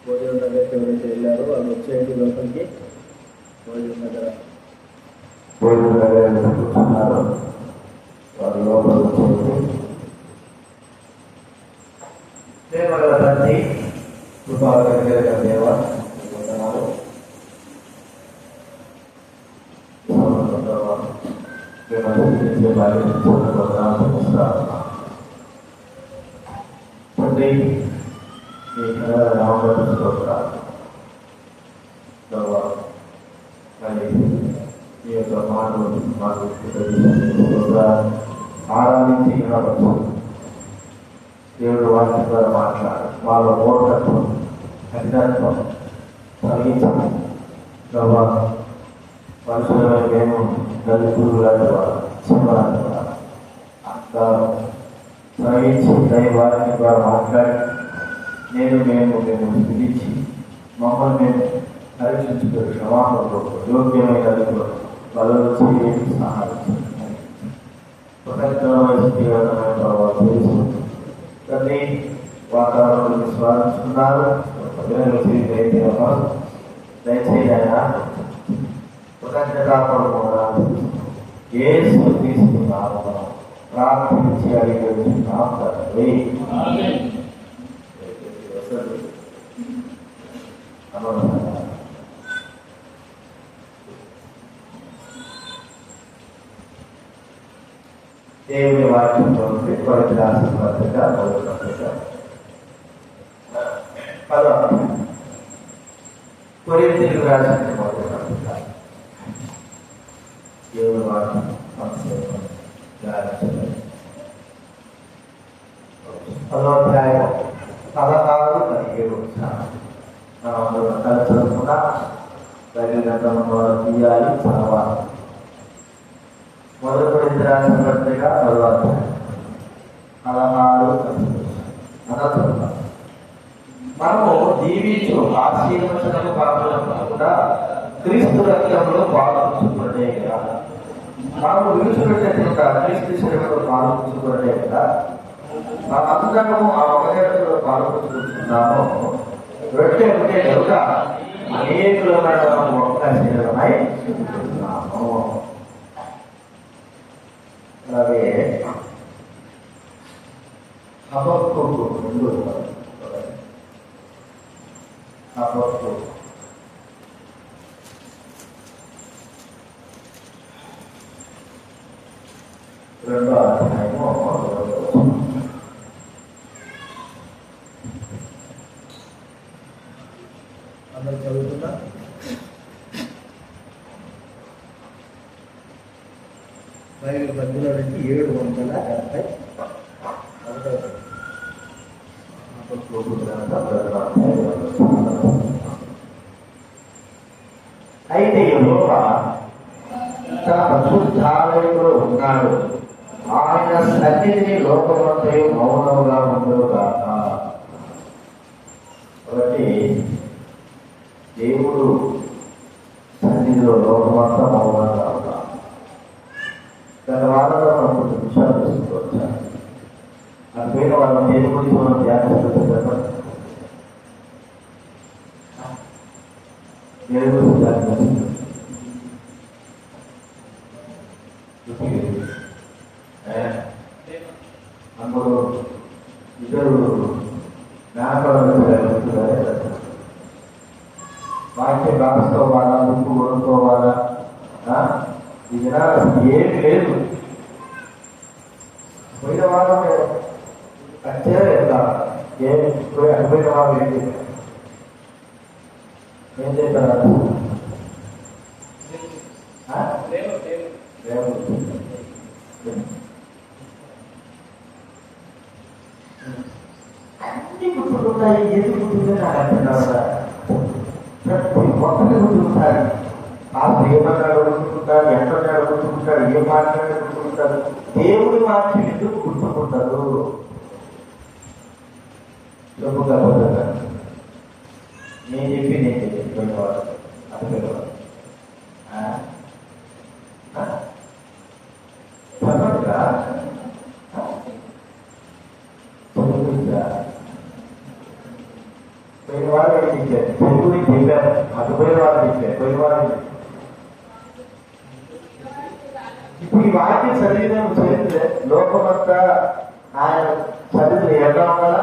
భోజనం దగ్గరికి ఎవరైతే వెళ్ళారో వాళ్ళు వచ్చేయండి లోపలికి. భోజనం దగ్గర కూర్చున్నారు, వాళ్ళు లోపల వచ్చేయండి. ప్రేమగల తండ్రి, కృపాకరమైన దేవ, వందనాలు. తండ్రి, మీ రామభద్ర స్తోత్రాలు. మరి ఈ యొక్క మాటలు మాకు ఆరాధించి వినవచ్చు. దేవుడు వాటి ద్వారా మాట్లాడు, వాళ్ళ మూఢత్వం, అజ్ఞాత్వం కలిగించాలి. మనుషులమైన మేము దళితులు లాంటి వారు, చిన్నలాంటి వారు అంత కలిగించి వారిని ద్వారా మాట్లాడి మేము పిలిచి మమ్మల్ని మేము పరీక్షించుకుని క్షమాపణలో యోగ్యమైన వాళ్ళు చేయడానికి సహాయం కానీ వాతావరణం స్వాదించుకున్నారు. దయచేసి ఆయన కృతజ్ఞతాపూర్వకంగా యేసు తీసుకున్నాము, ప్రార్థించి అడిగిస్తున్నాం తండ్రి. దేవుని వాక్యంలో కొరత రాసిన పత్రిక కొరింథీయులకు రాసిన మొదటి పత్రిక దేవుని వాక్యం 10వ అధ్యాయం 16-17 చదువుకున్నా తీయాలి చదవాలి. మొదటి కొరింథీయులకు రాసిన పత్రిక 10వ అధ్యాయం 16-17 మనము జీవించు ఆశీర్వచనము కాకుండా క్రీస్తు రక్తంలో పాల్గొంచుకున్నదే కదా. మనము విడిచిపెట్టేట్టుగా క్రీస్తు శరీరంలో పాల్గొంచుకున్నదే కదా. మనమందరము ఆ అవగాహనలో పాల్గొంచుకుంటున్నాము. రొట్టె ఉంటే కనుక అనేకులమైన ఒక్క శరీరమై ఉంటున్నాము. అలాగే హబక్కు 2 హబక్కు 2వ అధ్యాయము అందరూ చదువుతున్నా. బైబిల్ మధ్యలో నుంచి 770 అయితే యెహోవా తన పరిశుద్ధాలయంలో ఉన్నాడు, ఆయన సన్నిధిని లోకమంతయు మౌనముగా ఉండవుగాక. కాబట్టి దేవుడు సన్నిధిలో లోకమంతా మౌనంగా ఉంటాడు. గత వారంలో మనం కొంచెం విషయాలు తెలుసుకోవచ్చాను. అది పోయిన వాళ్ళ దేని గురించి మనం ధ్యానిస్తుంది చెప్పండి. దేని గురించి ధ్యానిస్తుంది? అప్పుడు ఇద్దరు జ్ఞాపకాలు వాక్యం రాసుకోవాలా, బుక్కు కొనుక్కోవాలా, ఇది ఏమి లేదు. పోయిన వారం వచ్చే వెళ్తాం. ఏమి పోయిన వారం ఏం చేశారు? ఏం చేశారు? అన్ని గుర్తుకుంటాయి. ఏది గుర్తుందో నాకు అర్థం కావడా. ప్రతి ఒక్కటి గుర్తుకుంటాడు. ఆ ఏమన్నాడు గుర్తుకుంటాడు, ఎక్కడున్నాడు గుర్తుకుంటాడు, ఏ మాట్లాడాడు గుర్తుకుంటాడు. దేవుడి వాక్యం ఎందుకు గుర్తుకుంటారు? డబ్బుగా పోతాడు. నేను చెప్పేవాడు అడిగేవాడు. పోయిన వారు ఇచ్చారు, తెలుగుని చెప్పారు, అటుపోయిన వారు ఇచ్చారు, పోయిన వారు. ఇప్పుడు ఈ వాక్యం చదివిన చరిత్ర లోకమంతా ఆయన చరిత్ర ఎలా ఉండాలా?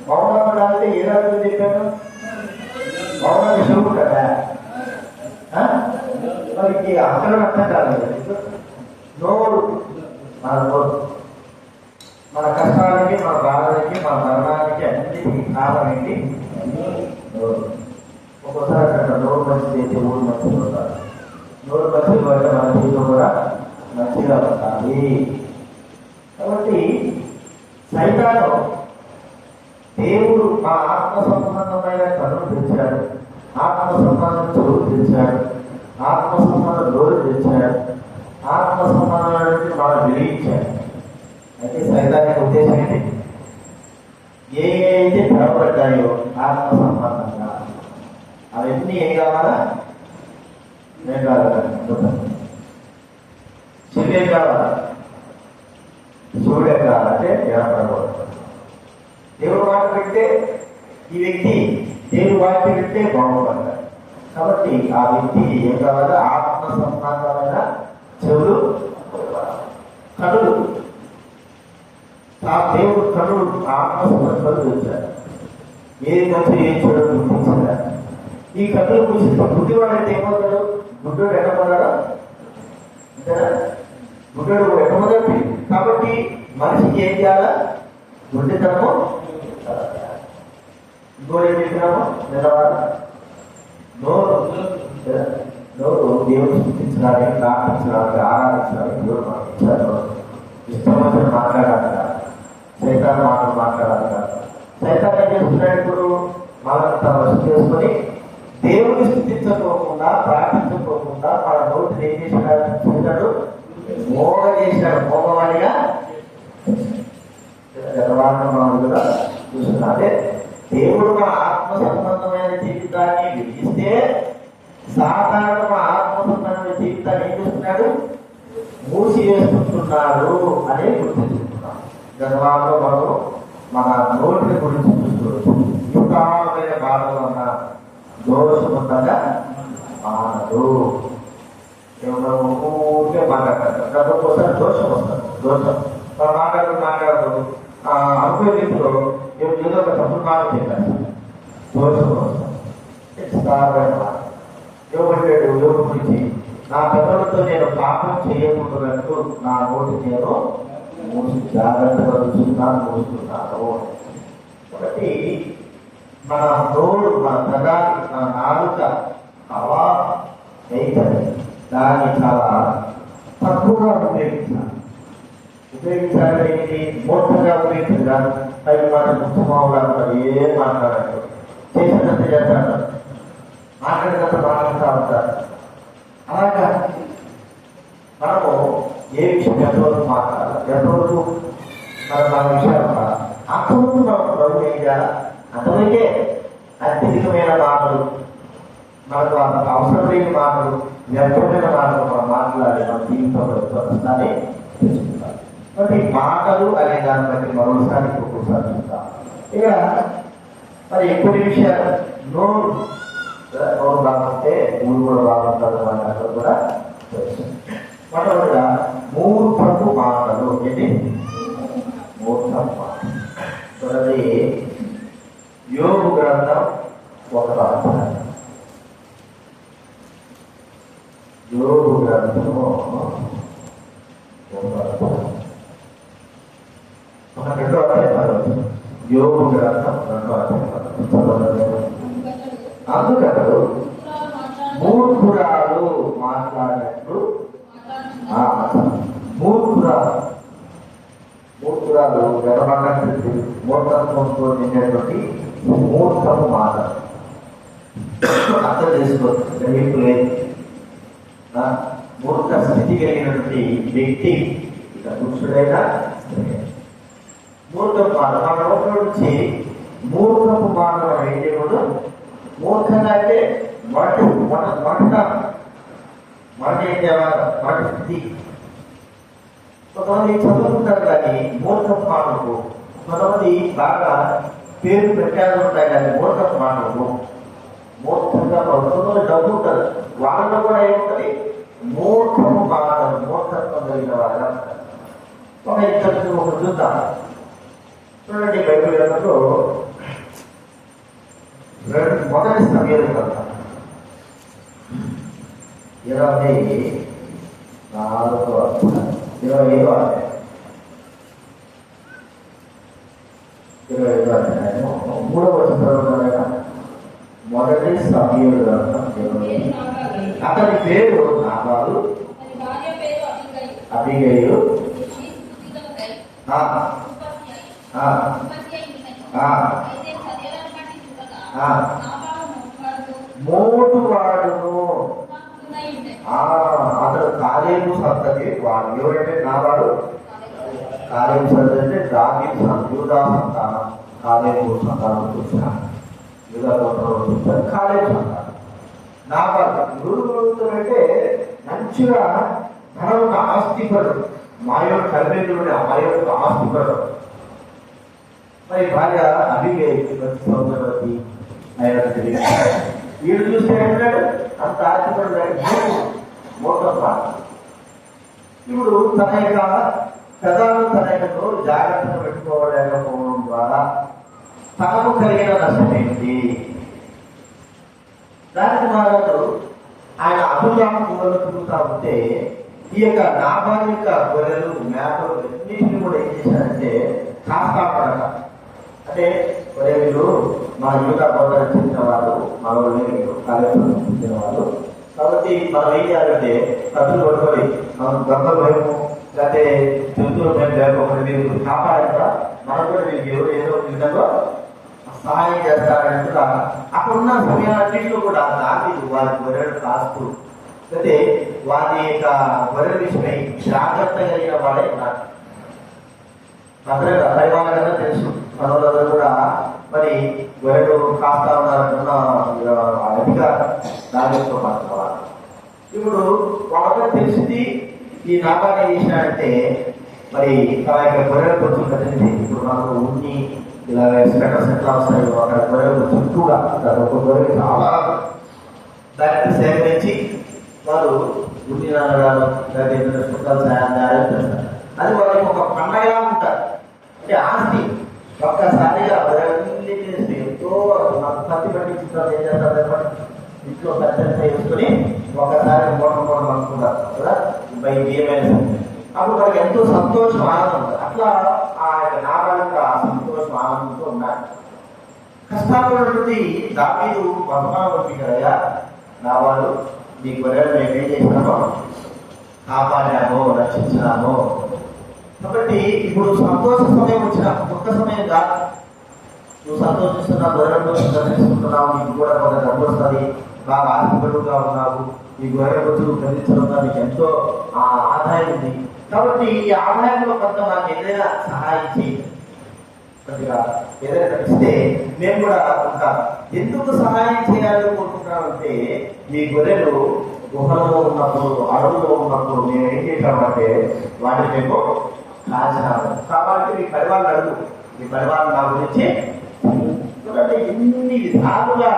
మౌనం అంటే ఏ రకంగా చెప్పాను? మౌనం శివుడు కదా, మనకి అక్కడ అర్థం కాలేదు. నోరు మన నోరు మన కష్టాలకి, మన బాధలకి, మన మరణానికి అన్నిటికీ కారణం ఏంటి? నోరు. ఒక్కోసారి అక్కడ నోరు మంచిది అయితే ఊరు మంచిగా ఉంటారు. నోరు మంచిది అంటే మన జీవితం కూడా మంచిగా ఉండాలి. కాబట్టి సైతాను దేవుడు మా ఆత్మ సంబంధమైన కన్ను తెచ్చాడు, ఆత్మ సంబంధం చెవులు తెచ్చాడు, ఆత్మ సంబంధం నోరు తెచ్చాడు, ఆత్మ సంబంధాన్ని మనం వెలిగించాడు. అయితే సైతానికి ఉద్దేశం ఏంటి? ఏ అయితే తెరవబడ్డాయో ఆత్మ సంబంధంగా అవన్నీ ఏం కావాలా? నేను కావాలంటే చెల్లె కావాలా, చూడే కావాలంటే ఎడపడకూడదు. దేవుడు వాక్యం పెడితే ఈ వ్యక్తి దేవుడు వాక్యం పెడితే బాగుపడతాడు. కాబట్టి ఆ వ్యక్తికి ఏం కావాలా? ఆత్మ సంబంధమైన చెవులు, కనులు. ఆ దేవుడు కనులు ఆత్మ సంబంధాలు తెచ్చాడు. ఏది మంచి ఏం చెడు గుర్తించాడు. ఈ కన్నులు కూర్చుంటే గుడ్డివాడు అంటే ఏమవుతాడు? గుడ్డోడు ఎక్కమన్నాడా? అంతేనా? గుడ్డోడు ఎక్కమన్నాడు. కాబట్టి మనిషికి ఏం చేయాలా? గుడ్డితనము ఇంకోటి ఏం చెప్పినాము? నిలవాలి. నోరు నోరు దేవుడు సృష్టించడానికి, ప్రార్థించడానికి, ఆరాధించడానికి దేవుడు మనకి ఇచ్చారు. ఇష్టం వచ్చిన మాట్లాడాలి, సైతాన్ మాటలు మాట్లాడాలి. సైతాన్ ఏం చేస్తున్నాడు? ఇప్పుడు మనల్ని తన వశం చేసుకొని దేవుడిని స్థుతించకోకుండా, ప్రార్థించకోకుండా మన నోటిని ఏం చేశాడు? మోగ చేశాడు. మోగవాడిగా కూడా చూస్తున్నా. అదే దేవుడు మన ఆత్మ సంబంధమైన జీవితాన్ని విధిస్తే సాధారణ మన ఆత్మ సంబంధమైన జీవితాన్ని ఏం చేస్తున్నాడు? మూసివేసుకుంటున్నాడు అనే గుర్తించుకుంటున్నాం. గర్వాల్లో మనం మన నోటిని గురించి చూసుకోవచ్చు. యుగాలమైన బాధలు అన్న దోషం ఉండగా మానదు. ఊరికే మాట్లాడతారు. ఒకసారి దోషం వస్తుంది. దోషం మాట్లాడుతూ అనుకునే రీతిలో ఏదో ఒక తప్పుడు మాట చెప్పారు. దోషం వస్తుంది. యోగ గురించి నా పెద్దలతో నేను పాపం చేయకూడదన్నట్టు నా నోటి నేను జాగ్రత్తగా మూసుకున్నాను. కాబట్టి మన నోరు, మన ప్రధాని, మన నాలుక అలా అయితే దాన్ని చాలా తక్కువగా ఉపయోగించాలి. ఉపయోగించాలంటే ఏంటి? మూర్ఖంగా ఉపయోగించాలి. పైన మాట ముఖ్యమవుతారు, ఏం మాట్లాడారు, చేసినంత చేస్తాడు, మాట్లాడినంత మాట్లాడుతూ ఉంటారు. అలాగా మనము ఏ విషయం ఎంతవరకు మాట్లాడాలి, ఎంతవరకు మన విషయాలు అంతవరకు మనం ప్రభు ఏం చేయాలి? అంతవరకే అత్యధికమైన మాటలు, మనకు అంత అవసరం లేని మాటలు, వ్యర్థమైన మాటలు మనం మాట్లాడి మన జీవితంలో స్వస్థాన్ని తెచ్చుకుంటాం. కాబట్టి మాటలు అనే దాన్ని బట్టి మరోసారి ఒక్కొక్కసారి చూస్తాం. ఇక మరి కొన్ని విషయాలు నోరు బాగుంటే ఊరు కూడా బాగుంటుంది అన్నట్టు కూడా మొట్టమొదటిగా మూర్ఖపు మాటలు. ఏంటి? మూర్ఖపు మాటలు. చూడండి, యోగు గ్రంథం 1వ అధ్యాయం. యోగు గ్రంథము 1వ అధ్యాయం. 2వ అధ్యాయం. యోగు గ్రంథం 2వ అధ్యాయం. అందుకడు మూర్ఖురాలు మాట్లాడినట్లు మూర్ఖురాలు గర్వన్నట్టు మూర్ఖత్వంతో నిండేటువంటి మూర్ఖపు మాట అర్థం చేసుకోవచ్చు. గ్రహింపు లేదు. మూర్ఖ స్థితి కలిగినటువంటి వ్యక్తి ఇక పురుషుడైనా మూర్ఖపు మాట మన నోట్ల నుంచి మూర్ఖపు మాట మనం ఏం చేయకూడదు. మూర్ఖంగా అంటే మాట ఏం చేయాలి? మాట స్థితి. కొంతమంది చదువుకుంటారు కానీ మూర్ఖపు మాటకు, కొంతమంది బాగా పేరు పెట్టాలు ఉంటాయి కానీ మూర్ఖపు మాటలు మూర్ఖంగా ప్రభుత్వంలో డబ్బు ఉంటుంది, వాళ్ళలో కూడా ఏముంటుంది మూర్ఖము మాటలు, మూర్ఖత్వం కలిగిన వాళ్ళ ఒక ఇద్దరు ఒక చూద్దాం. చూడండి బైబిల్ గ్రంథంలో మొదటి సమయాలు కదా 25 మూడవ వచనంలో మొదటి సమయాలు గ్రంథం అతని పేరు నాబాలు, అబీగయలు, మోటువాడును. అతడు కాలేబు సంతతి వాడు. ఎవరంటే నావాడు కాలేబు సంతతి అంటే దావీదు యూదా సంతానం, కాలేబు సంతానం చూసిన యూదా గోత్రంలో కాలేబు సంతానం. నావాడు గురువులు అంటే మంచిగా తన యొక్క ఆస్తిపరుడు, మా యొక్క కర్మేంద్రుడు మా యొక్క ఆస్తిపరుడు. మరి భార్య అభిగేయవతి సౌందర్యవతి అయినటువంటి వీడు చూస్తే అంటాడు అంత ఆస్తిపరుడు మోటం పాట. ఇప్పుడు తన యొక్క పెదాలు తన యొక్క నోరు జాగ్రత్తగా పెట్టుకోవలేకపోవడం ద్వారా తనకు కలిగిన నష్టమేంటి? దానికి మారాడు ఆయన అభివృద్ధి గొర్రెలు తిరుగుతా ఉంటే ఈ యొక్క నాబాలు యొక్క గొర్రెలు మేకలు అన్నింటినీ కూడా ఏం చేశారంటే కాస్తా పడక, అంటే వీళ్ళు మన యువత గొర్రెలు చెందిన వాళ్ళు, మన కాలేజీలో చెందిన వాళ్ళు కాబట్టి మనం ఏం చేయాలంటే కథలు పడుకొని మనం గొప్పలు భయము లేకపోతే జంతువులు మేము లేకపోతే మీరు కాపాడాక మనం కూడా మీకు ఎవరు ఏదో విధంగా సహాయం చేస్తారని అక్కడున్న సమయాలన్నింటిలో కూడా దావీదు వారి గొర్రెలు కాస్తూ అయితే వారి యొక్క గొర్రెల విషయమై జాగ్రత్త కలిగిన వాడే ఉన్నారు. అందరూ పరివారంగా తెలుసు మనోళ్ళందరూ కూడా మరి గొర్రెలు కాస్తా ఉన్నారన్న అధికారం దావీదుతో మాట్లాడాలి. ఇప్పుడు వాళ్ళకి తెలిసింది ఈ నాబాలు ఏం చేసినాడంటే మరి తన యొక్క గొర్రెల కొంచెం కదిలింది. ఇప్పుడు మనకు ఉన్ని ఇలా స్వెటర్స్ ఎట్లా వస్తాయి అక్కడ గొర్రెలు చుట్టూగా ఒక గొర్రెలు చాలా దాన్ని సేకరించి వారు ఉన్ని నాన్నగారు లేదా చుట్టాలు సాయం చేస్తారు. అది వాళ్ళకి ఒక పండగలా ఉంటారు, అంటే ఆస్తి. ఒక్కసారిగా గొర్రెలన్నీ చేస్తే ఎంతో పత్తి పట్టి చిత్రాలు ఏం చేస్తారు ఇంట్లో పెద్ద వేసుకొని ఒకసారి మూడం అనుకుంటారు కదా బై ఏమైనా. అప్పుడు మనకి ఎంతో సంతోషం ఆనందం ఉంటుంది. అట్లా ఆ యొక్క నాబాలిక సంతోషం ఆనందంతో ఉన్నారు. కష్టాపడినటువంటి దావీదు వర్తమానం పంపించారయ్యా, నాబాలు నీ గొర్రెలు మేము ఏం చేసినామో కాపాడామో రక్షించినామో. కాబట్టి ఇప్పుడు సంతోష సమయం వచ్చిన దుఃఖ సమయం కాదు. నువ్వు సంతోషిస్తున్నా, గొర్రెలు దర్శిస్తున్నావు, నీకు కూడా కొంత డబ్బు వస్తుంది, బాగా ఆస్తిపరుడుగా ఉన్నావు, ఈ గొర్రెల గురించి ఖరీదించడం నీకు ఎంతో ఆదాయం ఉంది. కాబట్టి ఈ ఆదాయంలో కొంత నాకు ఏదైనా సహాయం చేయి, కొద్దిగా ఏదైనా ఇస్తే మేము కూడా ఉంటాం. ఎందుకు సహాయం చేయాలని కోరుకుంటున్నామంటే మీ గొర్రెలు గుహలో ఉన్నప్పుడు, అడవుల్లో ఉన్నప్పుడు మేము ఏం చేసామంటే వాటిని మేము కాల్చినాము. కాబట్టి మీ పరివాళ్ళు అడుగు, మీ పరివాళ్ళు నా గురించి ఎందుకంటే ఎన్ని విధాలుగా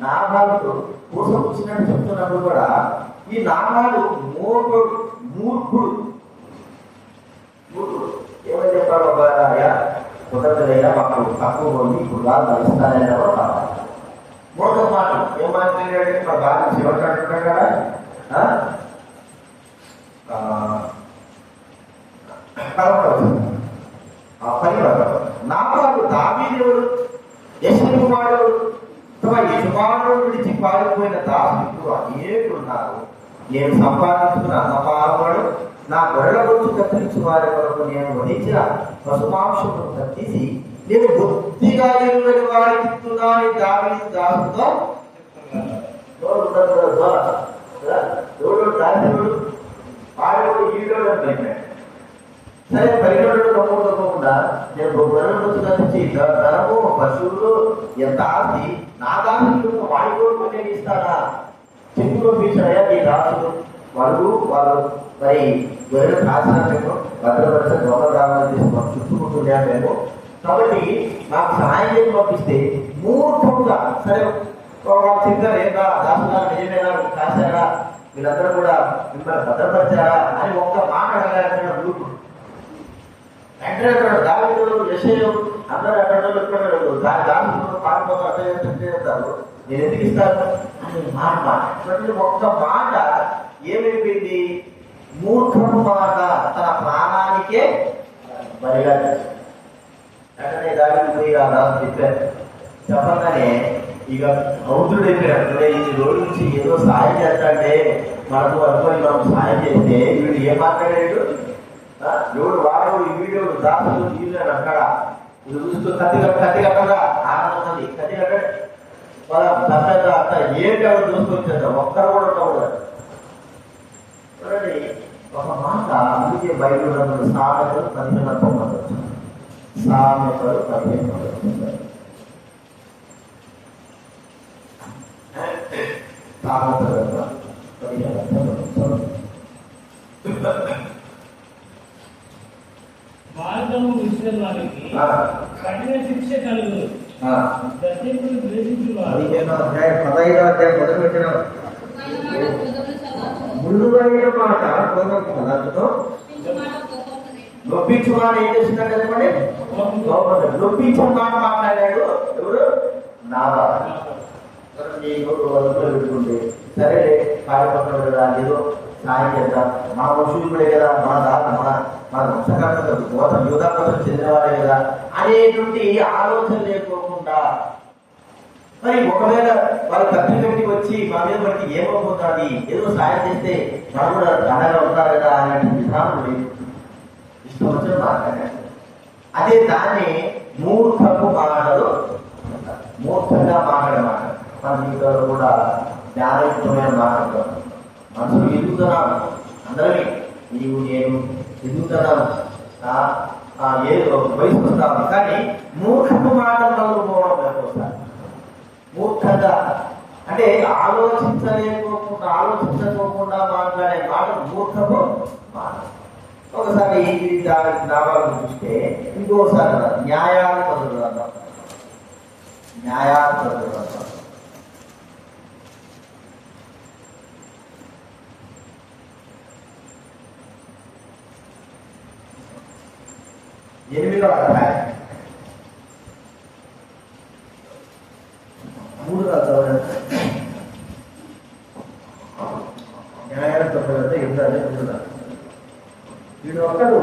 నామాలు పూసపూసినట్టు చెప్తున్నప్పుడు కూడా ఈ నామాలు మూర్ఖుడు ఏమని చెప్పాడు? అయ్యా కుదరదయ్యా మాకు తక్కువ ఉంది, ఇప్పుడు వాళ్ళు నడుస్తారని కూడా మూడో మాట ఏం మాట్లాడాడు? మా బాగా శివట్ అంటున్నాడు కదా, నాబాలు దావీదుడు యెషూరు కుమారుడు తమ యజమానుడు విడిచి పారిపోయిన దాసుడు అనేకులున్నారు. నేను సంపాదించుకున్న అన్నపాలవాడు నా గొర్రెల గురించి కత్తిరించు వారి కొరకు నేను వహించిన పశుమాంసమును తీసి నేను బుద్ధిగా ఎరుగని వారికి ఇస్తున్నాను దావీదు దాసుతో. దాసుడు వాడు ఈడో సరే పరిగణలో తప్పకుండా నేను గొర్రెల గురించి కత్తించి ధనము పశువులు ఎంత ఆస్తి నా దాసులు వాడికోడు నేను ఇస్తానా? చెప్పులో పీచాయా నీ దాసులు వాళ్ళు మరి గొర్రెలు కాసిన మేము భద్రపరిచే దొంగ గ్రామాలు తీసుకున్నాం, చుట్టుకుంటున్నా మేము. కాబట్టి నాకు సహాయం చేసి పంపిస్తే మూర్ఖంగా సరే వాళ్ళు చెప్పారు ఏంటా దాసు గారు నిజమేనా రాశారా వీళ్ళందరూ కూడా మిమ్మల్ని భద్రపరిచారా అని ఒక్క మాట అడగాలంటే గ్రూపు వెంటనే దావిదులు యెషయాలు అందరూ అక్కడ దాసు పారిపోతారు అర్థం చేస్తారు నేను ఎందుకు ఇస్తాను అని మాట ఒక్క మాట ఏమైపోయింది మూర్ఖము మాట తన ప్రాణానికే బలిగా వెంటనే దావిదు పోయి ఆ దాసు చెప్పారు చెప్పగానే ఇక అవుతుడైపోయాడు ఇన్ని రోజుల నుంచి ఏదో సాయం చేస్తాంటే మనకు అనుకోని మనం సాయం చేస్తే వీడు ఏం మాట్లాడాడు ఎవడు వాడు వీడియోడు దాసులు తీరాడు అక్కడ ఇది చూస్తూ కత్తి కట్టగా ఆనందం ఉంది కత్తి కట్టండి వాళ్ళ దశ అంత ఏంటి ఆవిడ చూసుకొచ్చేద్దాం ఒక్కరు కూడా ఉండకూడదు చూడండి ఒక మాట అందుకే బయలుదేరు సామెతలు 15 సామెతలు 15 మార్గము విడిచిన వారికి కఠిన శిక్ష కలుగును. గద్దింపును ద్వేషించు వారు 15వ అధ్యాయం మొదలు పెట్టిన మృదువైన మాట కోపంతో నొప్పించువాడు ఏం చేస్తున్నాడు చెప్పండి నొప్పించిన మాట మాట్లాడాడు ఎవరు నాబాలు పెట్టుకుంటే సరే పారిపోతున్నాడు కదా ఏదో సాయం చేద్దాం మన వంశీకుడే కదా మన వంశకర్త యోధా కోసం చెందినవాడే కదా అనేటువంటి ఆలోచన లేకోకుండా మరి ఒకవేళ వాళ్ళు ఖర్చు పెట్టి వచ్చి మా మీద బట్టి ఏమవుతుంది ఏదో సాయం చేస్తే మనం కూడా దండగా ఉంటారు కదా అనేటువంటి విధానం లేదు ఇష్టం వచ్చిన మాట్లాడాడు అదే దాన్ని మూర్ఖపు మాటలు మూర్ఖంగా మాట్లాడమాట మన జీవితంలో కూడా జ్ఞానయుక్తమైన మాట్లాడతాం మనసులు ఎదుగుతున్నాను అందరినీ నీవు నేను ఎదుగుతున్నాను ఏదో వయసు వస్తాను కానీ మూర్ఖపు మాటలు పోవడం లేకపోతాను మూర్ఖంగా అంటే ఆలోచించకోకుండా మాట్లాడే మాట మూర్ఖపు మాట ఒకసారి నావాలను చూస్తే ఇంకోసారి న్యాయాలు మొదలుదాం న్యాయాలు మొదలుదాం 8వ అధ్యాయం 3వ అధ్యాయం న్యాయాలు తప్పదంటే ఎప్పుడంటే చూడాలి వీడు ఒక్కడు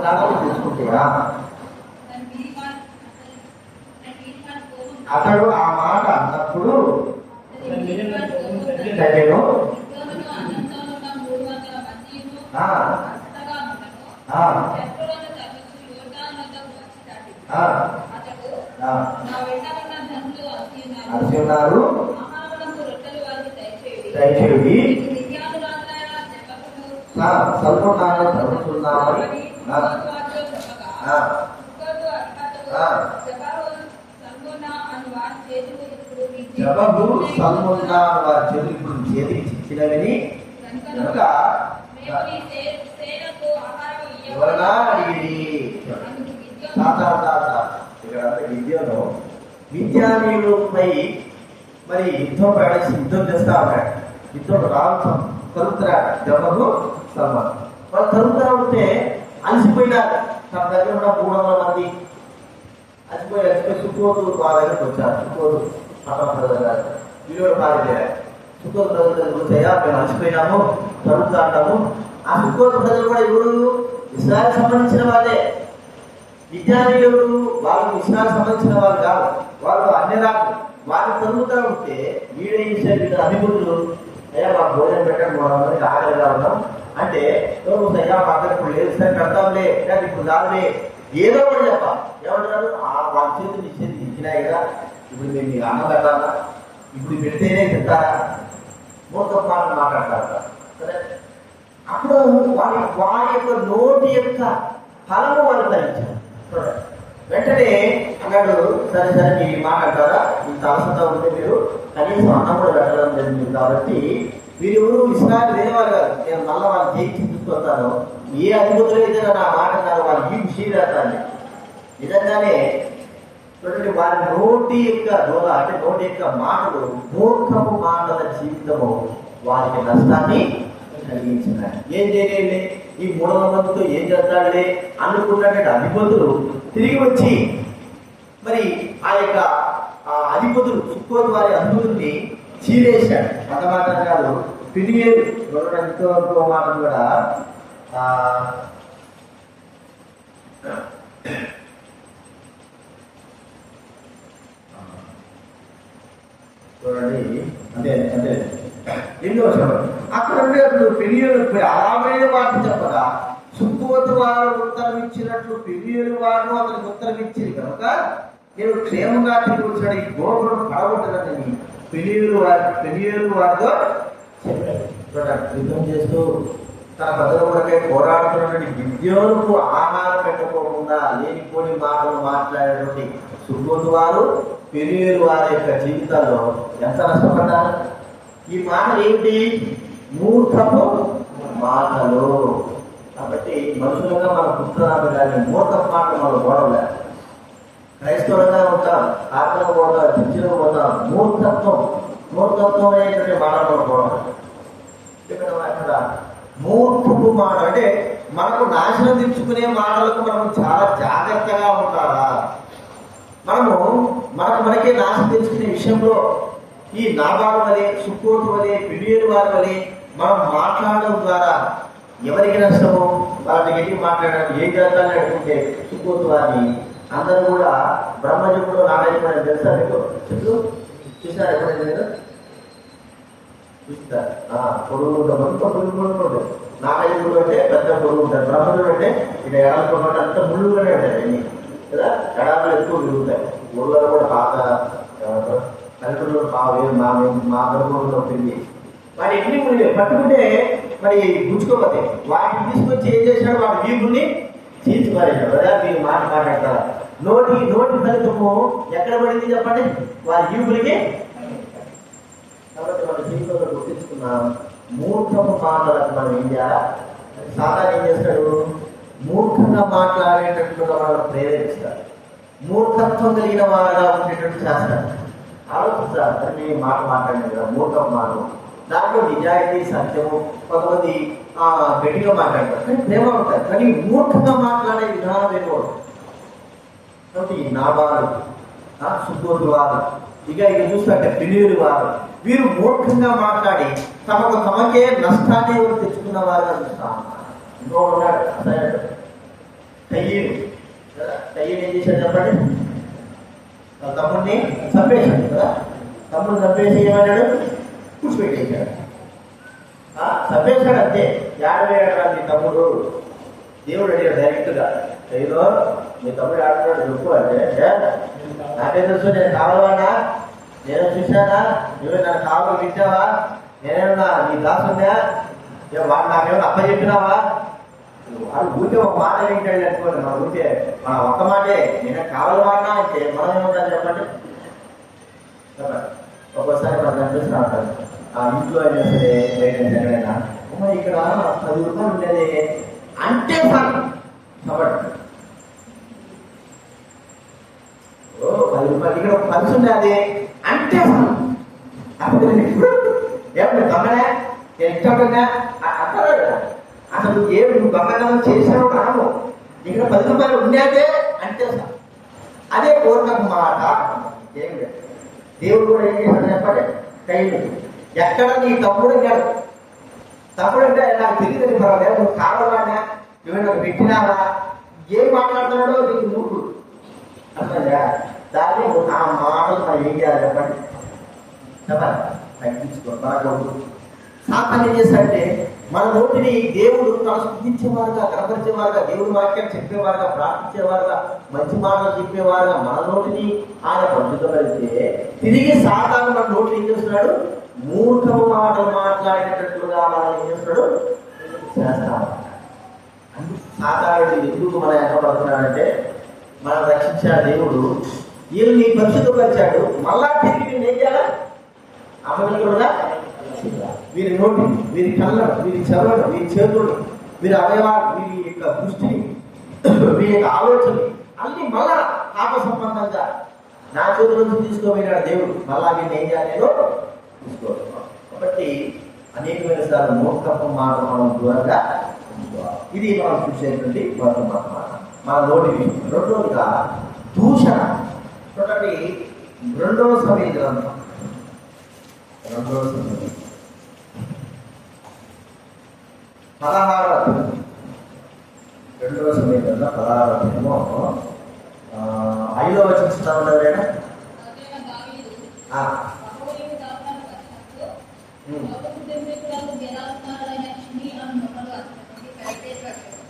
ప్రాణాలు తీసుకుంటే అతడు ఆ మాట అన్నప్పుడు అర్చున్నారు దయచేసి సల్పనాలు చదువుతున్నామని జబు సల్మున్నా వారి చేతులు ఇప్పుడు చేతికి చిక్కినవిని కనుక ఎవరన్నా అడిగి ఇక్కడ విద్యలో విద్యానీయులపై మరి యుద్ధం పడాల్సి యుద్ధం చేస్తా ఉన్నాడు యుద్ధం రావడం తరుపుతాడు జబు సల్మాన్ వాళ్ళు తరుపుతా ఉంటే అలసిపోయినారు తన దగ్గర ఉన్న 300 మంది అలసిపోయి సుఖోదు మా దగ్గరకు వచ్చారు సుఖోదు వీడియో పారిపోయారు సుఖోదు ప్రజలు వచ్చాయా మేము అలసిపోయినాము తరుపుతా అంటాము ఆ సుఖోదు ప్రజలు కూడా ఎవరు ఇస్రాయల్ సంబంధించిన వాళ్ళే విద్యానీయులు వాళ్ళు ఇస్రాయల్ సంబంధించిన వాళ్ళు కాదు వాళ్ళు అన్ని రాదు వాళ్ళు తరుగుతూ ఉంటే వీడేం చేశారు అధిపతులు అయ్యా మాకు భోజనం పెట్టడం మనం ఆగలిగా ఉన్నాం అంటే అయ్యా మా దగ్గర ఇప్పుడు లేదు సరే పెడతాంలే ఇప్పుడు కాదులే ఏదో కూడా చెప్పాలి ఏమంటారు వాళ్ళ చేతులు నీ చేతి ఇచ్చినాయి కదా ఇప్పుడు మేము మీకు అన్నం పెట్టాలా ఇప్పుడు పెడితేనే తింటారా మూర్ఖ మాటలు మాట్లాడతారు సరే అప్పుడు వారి యొక్క నోటి యొక్క ఫలము వాళ్ళు ధరించారు వెంటనే అన్నాడు సరే సరే మీరు మాట్లాడతారా మీకు అవసరంగా ఉంటే మీరు కనీసం అన్నం కూడా పెట్టడం జరిగింది కాబట్టి వీరు ఇస్రాయల్ వేరేవారు కాదు నేను మళ్ళీ వాళ్ళు జయించి తీసుకొస్తాను ఏ అధిపతులు అయితే నా మాట అన్నారు వాళ్ళు ఈ విషయాన్ని నిజంగానే చూడండి, వారి నోటి యొక్క దూర అంటే నోటి యొక్క మాటలు, మూర్ఖపు మాటల జీవితము వారికి నష్టాన్ని కలిగించినాయి. ఏం చేయలేండి, ఈ 300 మందితో ఏం చేస్తాడులే అనుకున్నటువంటి అధిపతులు తిరిగి వచ్చి మరి ఆ యొక్క అధిపతులు సుక్కోతు వారి అధిపతుల్ని చీరేశాడు. అంతమాట కాదు, పిలియేరు ఇంకో మాట కూడా చూడండి, అంటే అంటే ఎన్నో అక్కడ ఉండే పెళ్లియలు అలాగే మాట చెప్పగా సుక్కోతు వారు ఉత్తరం ఇచ్చినట్లు పెళ్లియలు వారు అతనికి ఉత్తరం ఇచ్చింది కనుక నేను క్షేమంగా తిరిగి వచ్చాడు, ఈ గోపురం పడగొట్టదని పెళ్లియలు వారితో చెప్పాడు. చూడండి, యుద్ధం చేస్తూ తన ప్రజల కొరకే పోరాడుతున్నటువంటి గిద్యోనుకు ఆహారం పెట్టకోకుండా లేనిపోని మాటలు మాట్లాడేటువంటి సుక్కోతు వారు పెళ్లియలు వారి యొక్క జీవితాల్లో ఎంత నష్టపడ్డారు. ఈ మాటలు ఏమిటి? మూర్ఖపు మాటలు. కాబట్టి మనుషులుగా మన పుత్రాలు కానీ మూర్ఖపు మాటలు మనం గొడవలే. క్రైస్తవులుగా ఉంటాం, ఆత్మగా పోతాం, చర్చలకు పోతాం, మూర్ఖత్వం అనేటువంటి మాటలు గొడవ. అక్కడ మూర్ఖపు మాట అంటే మనకు నాశనం తెచ్చుకునే మాటలకు మనం చాలా జాగ్రత్తగా ఉంటారా? మనకే నాశనం తెచ్చుకునే విషయంలో ఈ నాబాలు వలె, సుక్కోతు వలె, పిలియేలు వారి వలె మనం మాట్లాడడం ద్వారా ఎవరికి నష్టము? వాళ్ళని గట్టి మాట్లాడడం ఏం చేద్దామని అనుకుంటే సుక్కోతు వారిని అందరూ కూడా బ్రహ్మజుడు నారాయణ తెలుసా మీకు? చూసారు ఎప్పుడైనా? చూస్తారు. పొడుగు ఉంటుంది. నారాయణుడు అంటే పెద్ద పొడుగు ఉంటారు, బ్రహ్మజుడు అంటే ఇక ఎడాలనుకున్నట్టు అంత ముళ్ళుగానే ఉంటాయి అన్ని కదా. ఎడాలు ఎక్కువ విరుగుతాయి. ఊళ్ళలో కూడా పాత పల్లెటూరులో మా గర్భంలో పెరిగి వాటి ఎన్ని పట్టుకుంటే మరి గుచ్చుకోపోతే వాటిని తీసుకొచ్చి ఏం చేశాడు? వాడి వీపుల్ని చీల్చిపారేశాడు కదా. మీరు మాట్లాడతారా? నోటి ఫలితము ఎక్కడ పడింది చెప్పండి? వారి వీపులకి. కాబట్టి మన జీవితంలో గుర్తించుకున్నాం, మూర్ఖపు మాటలకు మనం ఏం చేయాలా? సాధారణ ఏం చేస్తాడు? మూర్ఖంగా మాట్లాడేటట్లుగా మనం ప్రేరేపిస్తాడు, మూర్ఖత్వం కలిగిన వారుగా ఉండేటట్టు చేస్తాడు. ఆలోచిస్తారు, మీ మాట మాట్లాడిన కదా మూర్ఖపు మాట, దాంట్లో నిజాయితీ, సత్యము, కొంతమంది గట్టిగా మాట్లాడతారు కానీ ప్రేమ ఉంటారు, కానీ మూర్ఖంగా మాట్లాడే విధానం ఎక్కువ. కాబట్టి నాబాలు, సుక్కోతు వారు, ఇక చూసినట్టే పిలియేలు వారు, వీరు మూర్ఖంగా మాట్లాడి తమకే నష్టాన్ని తెచ్చుకున్న వారు చూస్తాం. ఇంకోడు ఉన్నాడు అసలు కయ్యేలు ఏం చేశాడు చెప్పండి? తమ్ముడిని చంపేశాడు కదా. తమ్ముడిని చంపేసి ఏమన్నాడు? కూర్చోబెట్టేశాడు. చంపేశాడు అంతే. ఏడవేయడా నీ తమ్ముడు? దేవుడు అడిగాడు డైరెక్ట్గా, ఏదో మీ తమ్ముడు ఆడుతున్నాడు చెప్పు అంటే, నాకే తెలుసు, నేను కావాలన్నా, నేను చూశానా, నువ్వే నన్ను కావాలి వింటావా, నేనేమన్నా నీ దాసుందా, వాడు నాకేమైనా అప్ప చెప్పినావా? వాడు ఊరికే ఒక మాట వింటాడు అనుకోండి, మన ఊరికే మన ఒక్క మాటే నేను కావాలన్నా అంటే మనం ఏమంటారు చెప్పండి? ఒక్కోసారి మనం అనిపిస్తూ ఉంటారు, ఆ ఇంట్లో అయినా సరే బయట ఎక్కడైనా ఇక్కడ 10 రూపాయలు ఉండేది అంటే సార్ కాబట్టి 10 రూపాయలు ఇక్కడ ఒక పలుసు ఉండేది అంటే సార్ ఏమన్నా గమనే నేను ఇష్టపడినా అక్కడ అసలు ఏమి నువ్వు గమనం చేసావు రాను, ఇక్కడ 10 రూపాయలు ఉండేదే అంటే సార్. అదే పూర్వక మాట. ఏం లేదు, దేవుడు కూడా ఏం చేశాడు చెప్పండి? కైలు ఎక్కడ నీ తమ్ముడు అన్నాడు. తమ్ముడు అంటే నాకు తెలియదని పర్వాలేదు, నువ్వు కావాలన్నా నువ్వు నాకు పెట్టినావా, ఏం మాట్లాడుతున్నాడో నీకు మూడు అర్థంగా. దాన్ని ఆ మాటలు మనం ఏం చేయాలి చెప్పండి? చెప్పండి, తగ్గించుకో. మనకు సాతాను ఏం చేశాడంటే మన నోటిని దేవుడు తను స్థుతించేవారుగా, కనపరిచేవారుగా, దేవుడి వాక్యాన్ని చెప్పేవారుగా, ప్రార్థించేవారుగా, మంచి మాటలు చెప్పేవారుగా మన నోటిని ఆయన పరిశుద్ధపరిస్తే తిరిగి సాతాను మన నోటిని ఏం చేస్తున్నాడు? మూర్ఖము మాటలు మాట్లాడేటట్లుగా మనం ఏం చేస్తున్నాడు? చేస్తాం. సాతానుడు ఎందుకు మనం ఎక్కబడుతున్నాడంటే మనం రక్షించిన దేవుడు వీళ్ళని పరిశుద్ధపరిచాడు, మళ్ళా తిరిగి ఏం చేయాలా? అమలుగా వీరి నోటి, వీరి కళ్ళ, వీరి చెవులను, వీరి చేతులను, వీరి అవయవాలు, వీరి యొక్క దృష్టిని, వీరి యొక్క ఆలోచన అన్ని మళ్ళా పాప సంబంధంగా నా చేతుల నుంచి తీసుకోబోయినాడు దేవుడు, మళ్ళా వీళ్ళు ఏం చేయలేదో తీసుకోవాలి. కాబట్టి అనేకమైన సార్లు మూర్ఖత్వం మాట మనం దూరంగా ఉంచుకోవాలి. ఇది మనం చూసేటువంటి వర్తమాన మన నోటి విషయం. రెండోదిగా దూషణ. చూడండి, రెండవ సమయ గ్రంథం, రెండవ సమయం 16వ అధ్యాయం, రెండవ సమయ గ్రంథం 16వ అధ్యాయము 5వ వచనం చదవండి ఎవరైనా.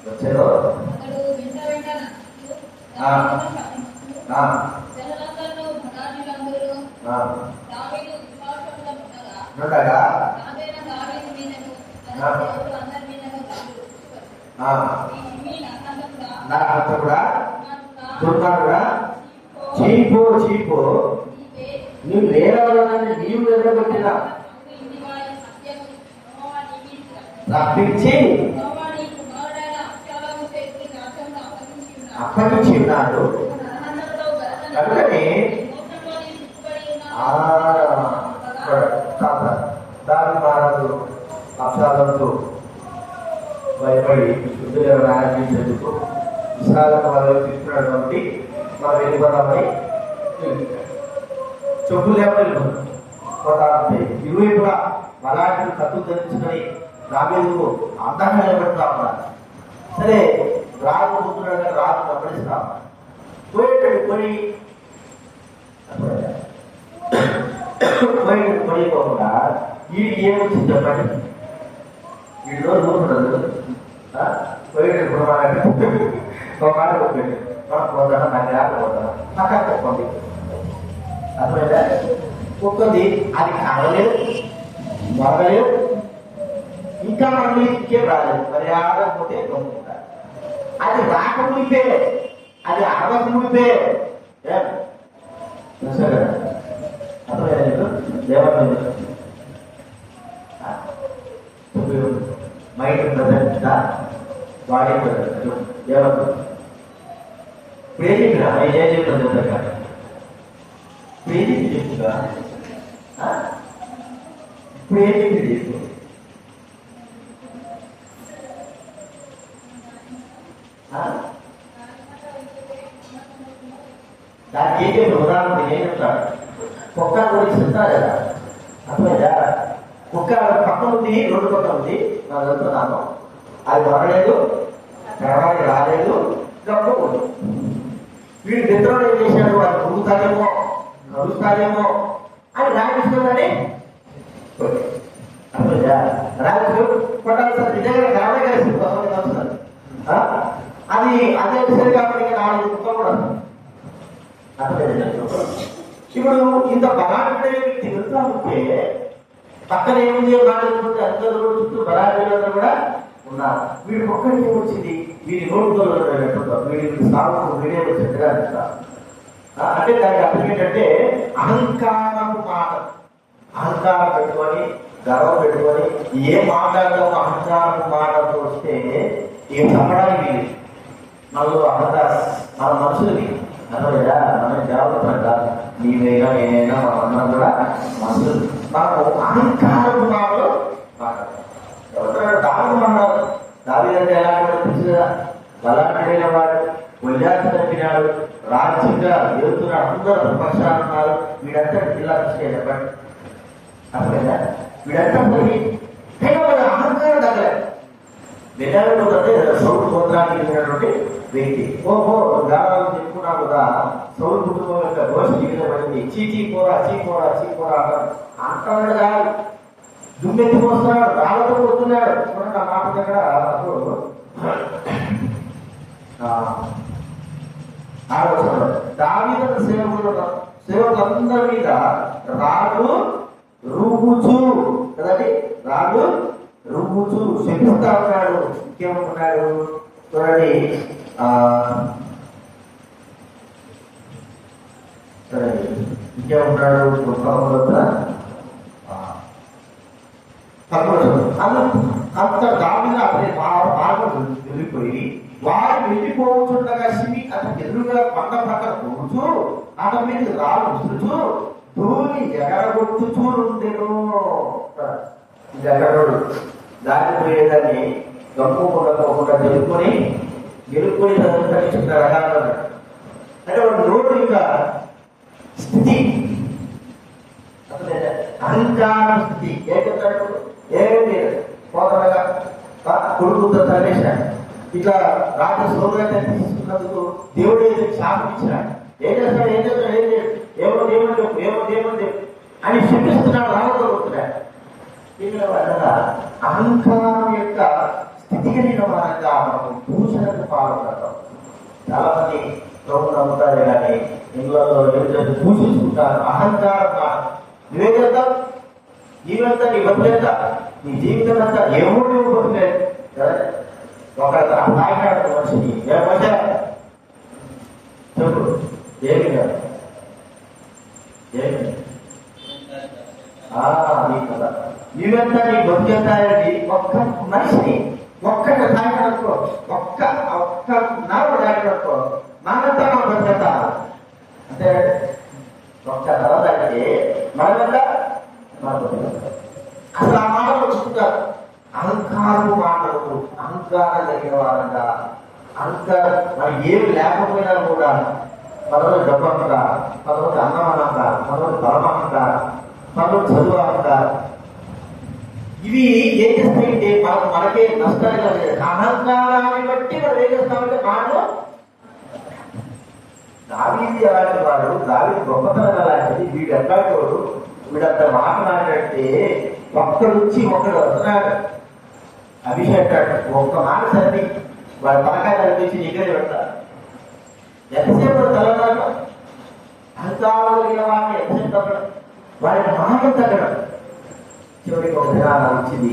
వచ్చారు ఉండగా నా అంత కూడా దుర్మార్గుడా, చీపు చీపు, నువ్వు లేరవాలని నీవు ఎదురగొట్టినా రప్పించి అప్పగించి ఉన్నాడు. కనుకనే దాని మానవుడు అప్సాలతో భయపడి శుద్ధులను ఆరంభించేందుకు విశాలకు వాళ్ళు తీసుకున్నాడు. కాబట్టి మనం వెళ్ళిపోదామని చెప్పులు లేకపోతే ఇరువైపులా బలాన్ని కత్తులు ధరించుకొని రామేందుకు అందంగా నిలబెడతా ఉన్నారు. సరే, రాజు కూతున్నాడు, రాజు గమనిస్తా పోయి పోయిపోకుండా వీడికి ఏమొచ్చింది చెప్పండి. వీడిలో నూరుకున్నాడు పోయేటప్పుడు ఒక మాట కొట్టాడు, మనం పోతాను, నాకు లేకపోతాను పక్కన చెప్పండి. అర్థమైందా? ఒక్కది అది కావలేదు, మొరగలేదు, ఇంకా మనం ఇంకేం రాలేదు. మరి ఆడకపోతే గమ్ముకుంటారు. అది రాకమునిపే, అది అరవకమునిపే అర్థమైనా దేవత మైండ్ ప్రజెంట్ బాడీ ప్రజెంట్ దేవత ప్రేమికుల ఐదు ప్రజెంట్ కాదు, ప్రేమికుడు చెప్పుగా ప్రేమికుడు చెప్పు. దానికి ఏం ఉదాహరణ ఏం చెప్తాడు? కుక్క గురించి చెప్తారు కదా, అర్థమైందా? కుక్క పక్క ఉంది, రోడ్డు పక్క ఉంది, నాకు వెళ్తున్నాను, అది కొనలేదు, నడవడానికి రాలేదు, గమ్ముకుంది. వీడు మిత్రుడు ఏం చేశాడు? వాడు మురుగుతాడేమో, నడుస్తాడేమో అని రాయిస్తుందని అర్థమైందా? రాయిస్తూ కొట్టాల్సిన నిజంగా కావడే కలిసి వస్తుంది. అది అదే సరి కాబట్టి 4 కుక్క కూడా ఇప్పుడు ఇంత బలాఢ్యుడే వ్యక్తి వెళ్తా ఉంటే పక్కన ఏముంది మాట్లాడుతుంటే అందరూ చుట్టూ బలాఢ్యులందరూ కూడా ఉన్నారు. వీడి ఒక్కడికి ఏమొచ్చింది? వీడి నోటుతో వీడి సాగు వీడే వచ్చినట్టుగా అనిపిస్తారు. అంటే దానికి అర్థం ఏంటంటే అహంకారము మాట, అహంకారం పెట్టుకొని గర్వం పెట్టుకొని ఏ మాట్లాడటం అహంకారపు మాటతో వస్తే ఏం చెప్పడానికి వీలు. మనలో అహంకారం మన మనుషులకి అర్థమైనా మనం జాగ్రత్త కాదు. నీవైనా నేనైనా మన అందరం కూడా మనుషులు. మనము అహంకారపు మాటలు మాట్లాడతాం. దాని అన్నారు దావీదంటే ఎలాంటి తెలుసుదా? బలాఢ్యుడైన వాడు, ఉల్లాసం తప్పినాడు, రాజ్యంగా వెళ్తున్నాడు, అందరూ ప్రపక్షాలు ఉన్నారు. వీడంతా జిల్లా తీసుకే చెప్పండి. అర్థమైందా? వీడంతా పోయి అహంకారం తగ్గలేదు. వినయంలో అంటే సౌరు గోత్రానికి చెందినటువంటి వ్యక్తి. ఓహో గాలను చెప్పుకున్నావు కదా, సౌరు కుటుంబం యొక్క దోష జీవితం పడింది, చీచీ పోరా చీపోరా చీపోరా అంటాడు కాదు, దుమ్మెత్తి పోస్తున్నాడు, రాళ్ళతో పోతున్నాడు. చూడండి ఆ మాట దగ్గర దావీదు సేవకులందరి మీద రాడు రుబ్బుచు కదండి, రాడు రుబ్బుచు శపిస్తా ఉన్నాడు. ఇంకేమనుకున్నాడు చూడండి, ఇంకేమన్నాడు? అంత దావిద అతని మార్గం వెళ్ళిపోయి వారు వెళ్ళిపోతుండగా సిమి అతను ఎదురు విరుచుగా కొండ పక్కన కూర్చు అతని మీద రాళ్ళు విసురుచు ధూళి ఎగరగొట్టుచూ ఉండెను. జగనుడు దాటి పోయేదాన్ని గమ్ముకుండా గెలుపుకొని చిన్న రకాలు అంటే వాడు నోటు యొక్క స్థితి అహంకార స్థితి ఏం చెప్తాడు? ఏమి పోతనగా కొడుకుతో తరవేశాడు. ఇట్లా రాత్రి సోదరుగా తీసుకున్నందుకు దేవుడు ఏదో శాపం ఇచ్చినాడు. ఏం చేస్తాడు? ఏం చేస్తాడు? ఏం చేయడు. ఏమో దేవుడు చెప్పు, ఏమో దేవుడు చెప్పు అని శిపిస్తున్నాడు. రావగలుగుతున్నాడు. అహంకారం యొక్క స్థితి కలిగిన వారంగా మనం దూషణకు పాల్గొంటాం. చాలా మంది ప్రభుత్వం నమ్ముతారే కానీ ఇందులో దూషించుకుంటారు. అహంకారం నువ్వేం చేస్తావు? నీవెంత, నీ బతులేంత, నీ జీవితం అంతా ఏమో నువ్వు బతులేదు. ఒక తాగినాడు మనిషిని ఏమన్నా చెప్పు ఏమి కాదు ఏమి కదా నీవెంత, నీ బతుకెంత ఒక్క మనిషిని ఒక్కటి తాగిననుకో, ఒక్క నాలుగు తాగిననుకో మనమంతా మనం బతుకెంత అంటే ఒక్క తల తాగితే మనమంతా మన బతుకెంత. అసలు ఆ మాటలు చూస్తారు. అహంకారము మాటలు అహంకారం కలిగిన వారంగా అహంకారం మరి ఏమి లేకపోయినా కూడా మనలో డబ్బు అంటారు, మనలో అన్నం అంటారు, మనలో బలం అంటారు, మనలో చదువు అంటారు. ఇవి ఏం చేస్తాయంటే మనకే నష్టాలు కలిగేది. అహంకారాన్ని బట్టి మనం ఏం చేస్తామంటే మాటలు దావీది అలాంటి వాడు, దావీది గొప్పతనం అలాంటిది. వీడు ఎట్లాంటి వాడు, వీడంత మాట్లాడంటే ఒక్కడుచ్చి ఒకడు వస్తున్నాడు అభిషేకాడు ఒక్క మాట సరి వాడి తలకాయ కనిపించి దగ్గర పెడతాడు. ఎంతసేపు తలనాడు అహంకారం కలిగిన వాడిని ఎంతసేపు తగ్గడం, వాడికి మాట తగ్గడం. చివరికి ఒక దినాలు వచ్చింది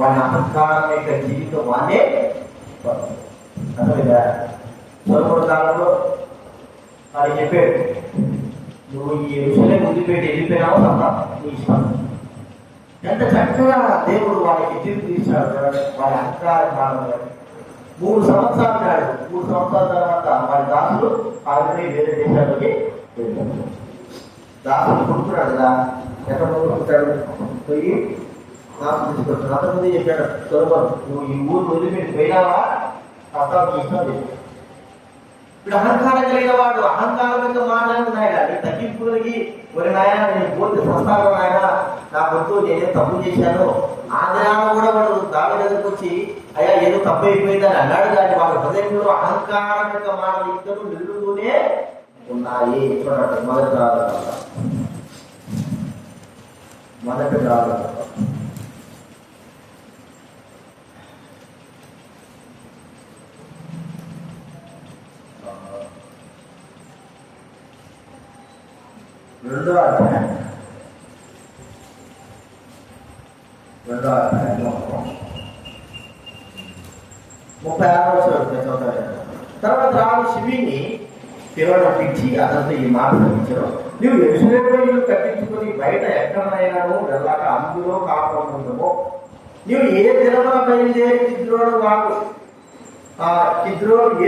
వాడి అహంకారం యొక్క జీవితం వాడే అసలు సొలొమోను కాలంలో వాడు చెప్పాడు, నువ్వు ఈ విషయాన్ని ముందు పెట్టి వెళ్ళిపోయినావు తప్ప నీ ఇష్టం. ఎంత చక్కగా దేవుడు వాడికి తీర్పు తీర్చాడు. వాడి అహంకారం 3 సంవత్సరాలు కాదు, 3 సంవత్సరాల తర్వాత వాడి దాసులు ఆల్రెడీ వేరే దేశాలకి వెళ్ళాడు. దాసులు పుడుతున్నాడు కదా, ఎక్కడ పుట్టాడు పోయి నాకు తీసుకొచ్చాడు. అంతకుముందే చెప్పాడు సొలొమోను, నువ్వు ఈ ఊరు వదిలిపెట్టి పోయినావా అసలు ఇష్టం లేదు. ఇప్పుడు అహంకారం కలిగిన వాడు అహంకారం యొక్క మాట్లాడుతున్నాయి కానీ తగ్గింపులకి ఒక నాయన నేను పూర్తి సంస్థానం ఆయన నా పొద్దు నేనే తప్పు చేశాను ఆ దినాలు కూడా వాడు దాని దగ్గరకు వచ్చి అయ్యా ఏదో తప్పు అయిపోయిందని అన్నాడు. కానీ వాళ్ళ హృదయంలో అహంకారం యొక్క మాటలు ఇద్దరు నిలుతూనే ఉన్నాయి. చూడండి మొదటి రాదు రెండో అధ్యాయం 36 తర్వాత రాజు షిమీని పిలిచి అతనితో ఈ మాట ఇచ్చారు, నువ్వు యెరూషలేమును కట్టించుకొని బయట ఎక్కడైనాను వెళ్ళాక అందులో కాపాడుకుంటామో నువ్వు ఏ దినమున బయలుదేరి కిద్రోను వాగు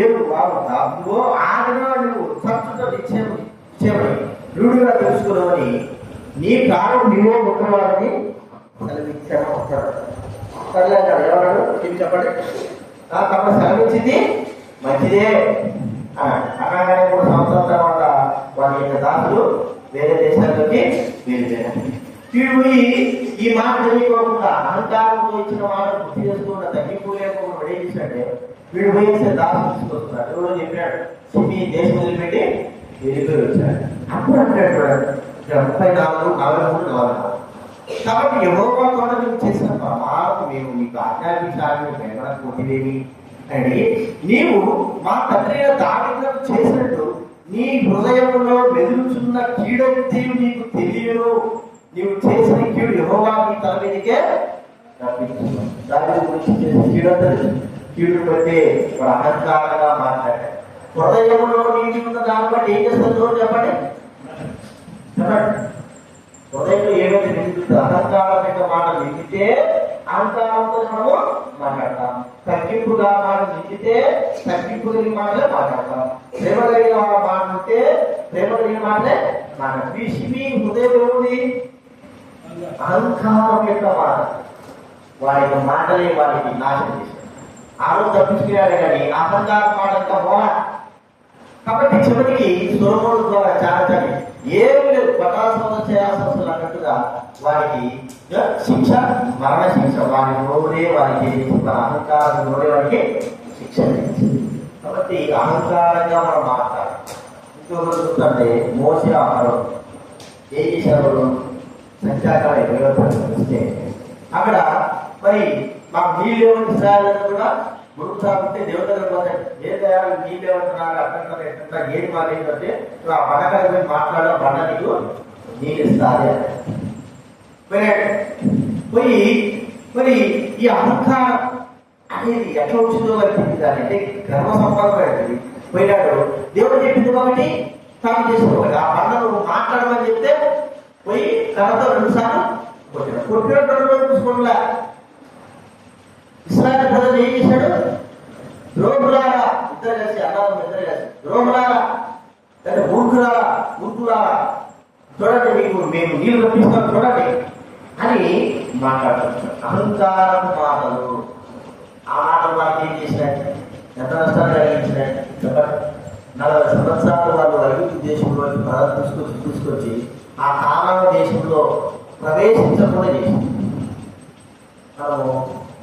ఏడు వాగు దాంట్లో ఆ దిన నువ్వు ఉత్సంతో నిశ్చయమని రూఢిగా తెలుసుకున్నామని నీ కాలం నీవే ముఖ్యవాడిని సెలవిచ్చాను వస్తాడు. సరే ఎవరు ఇది చెప్పండి. తమ సెలవిచ్చింది మంచిదే. అలాగే 3 సంవత్సరాల తర్వాత వారి యొక్క దాసులు వేరే దేశాల్లోకి వెళ్ళిపోయారు. వీడు పోయి ఈ మాట తెలియకోకుండా అహంకారంతో ఇచ్చిన వాళ్ళని గుర్తు చేసుకున్న తగ్గింపు లేకుండా ఏం చేశాడంటే వీడు పోయి దాసులు తీసుకొస్తున్నాడు. ఎవరో చెప్పాడు సిమి దేశం వదిలిపెట్టి వెళ్ళిపోయి వచ్చాడు. అప్పుడు అంటాడు 34, 43, కాబట్టి యెహోవా తోట నువ్వు చేసిన ప్రమాణం మేము నీకు ఆజ్ఞాపించాలని ప్రేమ కొట్టివేమి అని నీవు మా తండ్రి దావీదుకు చేసినట్టు నీ హృదయంలో మెదులుచున్న కీడెత్తి నీకు తెలియను. నీవు చేసిన కీడు యెహోవా నీ తల మీదకే రప్పించును. దావీదు గురించి చేసిన కీడంతది కీడు బట్టి వాడు అహంకారంగా మాట్లాడాడు. హృదయంలో నీటి ఉన్న దాన్ని బట్టి ఏం చేస్తుందో చెప్పండి. హృదయంలో ఏమైతే నిండుతుందో అహంకారం యొక్క మాట నిండితే అహంకారంతో మనము మాట్లాడతాం. తగ్గింపుగా మాట నిండితే తగ్గింపు కలిగిన మాటలే మాట్లాడతాం. ప్రేమ కలిగిన మాట ఉంటే ప్రేమ కలిగిన మాటలే మాట్లాడతాం. మీ హృదయం ఏముంది? అహంకారం యొక్క మాట. వారికి మాటలే వారికి నాశనం చేశారు. ఆరోజు తప్పించుకున్నాడు కానీ అహంకారం మాట అంతా పోలా. కాబట్టి చివరికి సొలొమోను ద్వారా చాలా ఏమి లేదు, పటాసంలో చేయాల్సిన అన్నట్టుగా వారికి శిక్ష, మరణ శిక్ష. వారి నోరే వారికి మన అహంకారం నోరే వారికి శిక్ష. కాబట్టి అహంకారంగా మనం మాట్లాడాలి. ఇంకొకరు చూస్తుంటే మోసే ఆహారం ఏం చేశారు? సంఖ్యాకాల 20 అక్కడ మరి మాకు నీళ్ళు ఏమని ఇస్రాయల్ కూడా గురువు సాగుంటే దేవతలకు పోతాడు. ఏ తయారు నీళ్ళు ఏమంటున్నారు అక్కడ ఎట్లా ఏది మాట్లాడిందంటే ఆ బండకాయ పోయి మాట్లాడే బండ నీకు నీళ్ళు ఇస్తాది పోయి. మరి ఈ అహంకారం అనేది ఎట్లా వచ్చిందో అనిపించింది. అంటే గర్వ సంపాదన పోయినాడు. దేవుడు చెప్పింది ఒకటి, తాను చేసింది ఒకటి. ఆ బండను మాట్లాడమని చెప్తే పోయి కర్రతో 2 సార్లు కొట్టిన 2 రోజులు చూసుకోవట్లే. ఇస్రాయేల్ ప్రజలు ఏం చేశాడు? ద్రోహులారా, ఇద్దరు కలిసి అన్నారు, ఇద్దరు కలిసి ద్రోహులారా లేదా మూర్ఖులారా చూడండి, మేము నీళ్ళు రప్పిస్తాం చూడండి అని మాట్లాడుతున్నారు. అహంకారం మాటలు. ఆ మాటలు వాళ్ళకి ఏం చేసినాయి? ఎంత నష్టాలు కలిగించినాయి చెప్పండి. 40 సంవత్సరాలు వాళ్ళు ఐగుప్తు దేశంలో ప్రజలు తీసుకొచ్చి ఆ కానాను దేశంలో ప్రవేశించకుండా చేసింది. మనము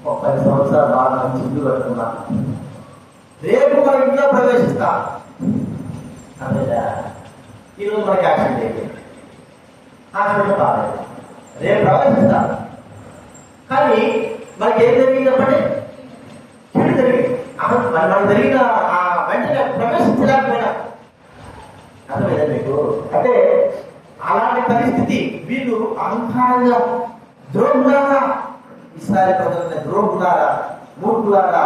30 సంవత్సరాలు బాగా మంచి ఇల్లు కట్టుకున్నాం. రేపు మన ఇంట్లో ప్రవేశిస్తాం. అదే ఈరోజు మనకి యాక్సిడెంట్ అయిపోయింది. యాక్సిడెంట్ బాగాలేదు, రేపు ప్రవేశిస్తాం. కానీ మనకి ఏం జరిగింది చెప్పండి? చెడు జరిగింది. మనం జరిగిన ఆ వెంటనే ప్రవేశించలేకపోయినా. అర్థమైందా మీకు? అంటే అలాంటి పరిస్థితి. వీళ్ళు అహంకారంగా ద్రోహులారా, ఇస్రాయేల్ ప్రజల ద్రోహులారా, మూర్ఖులారా,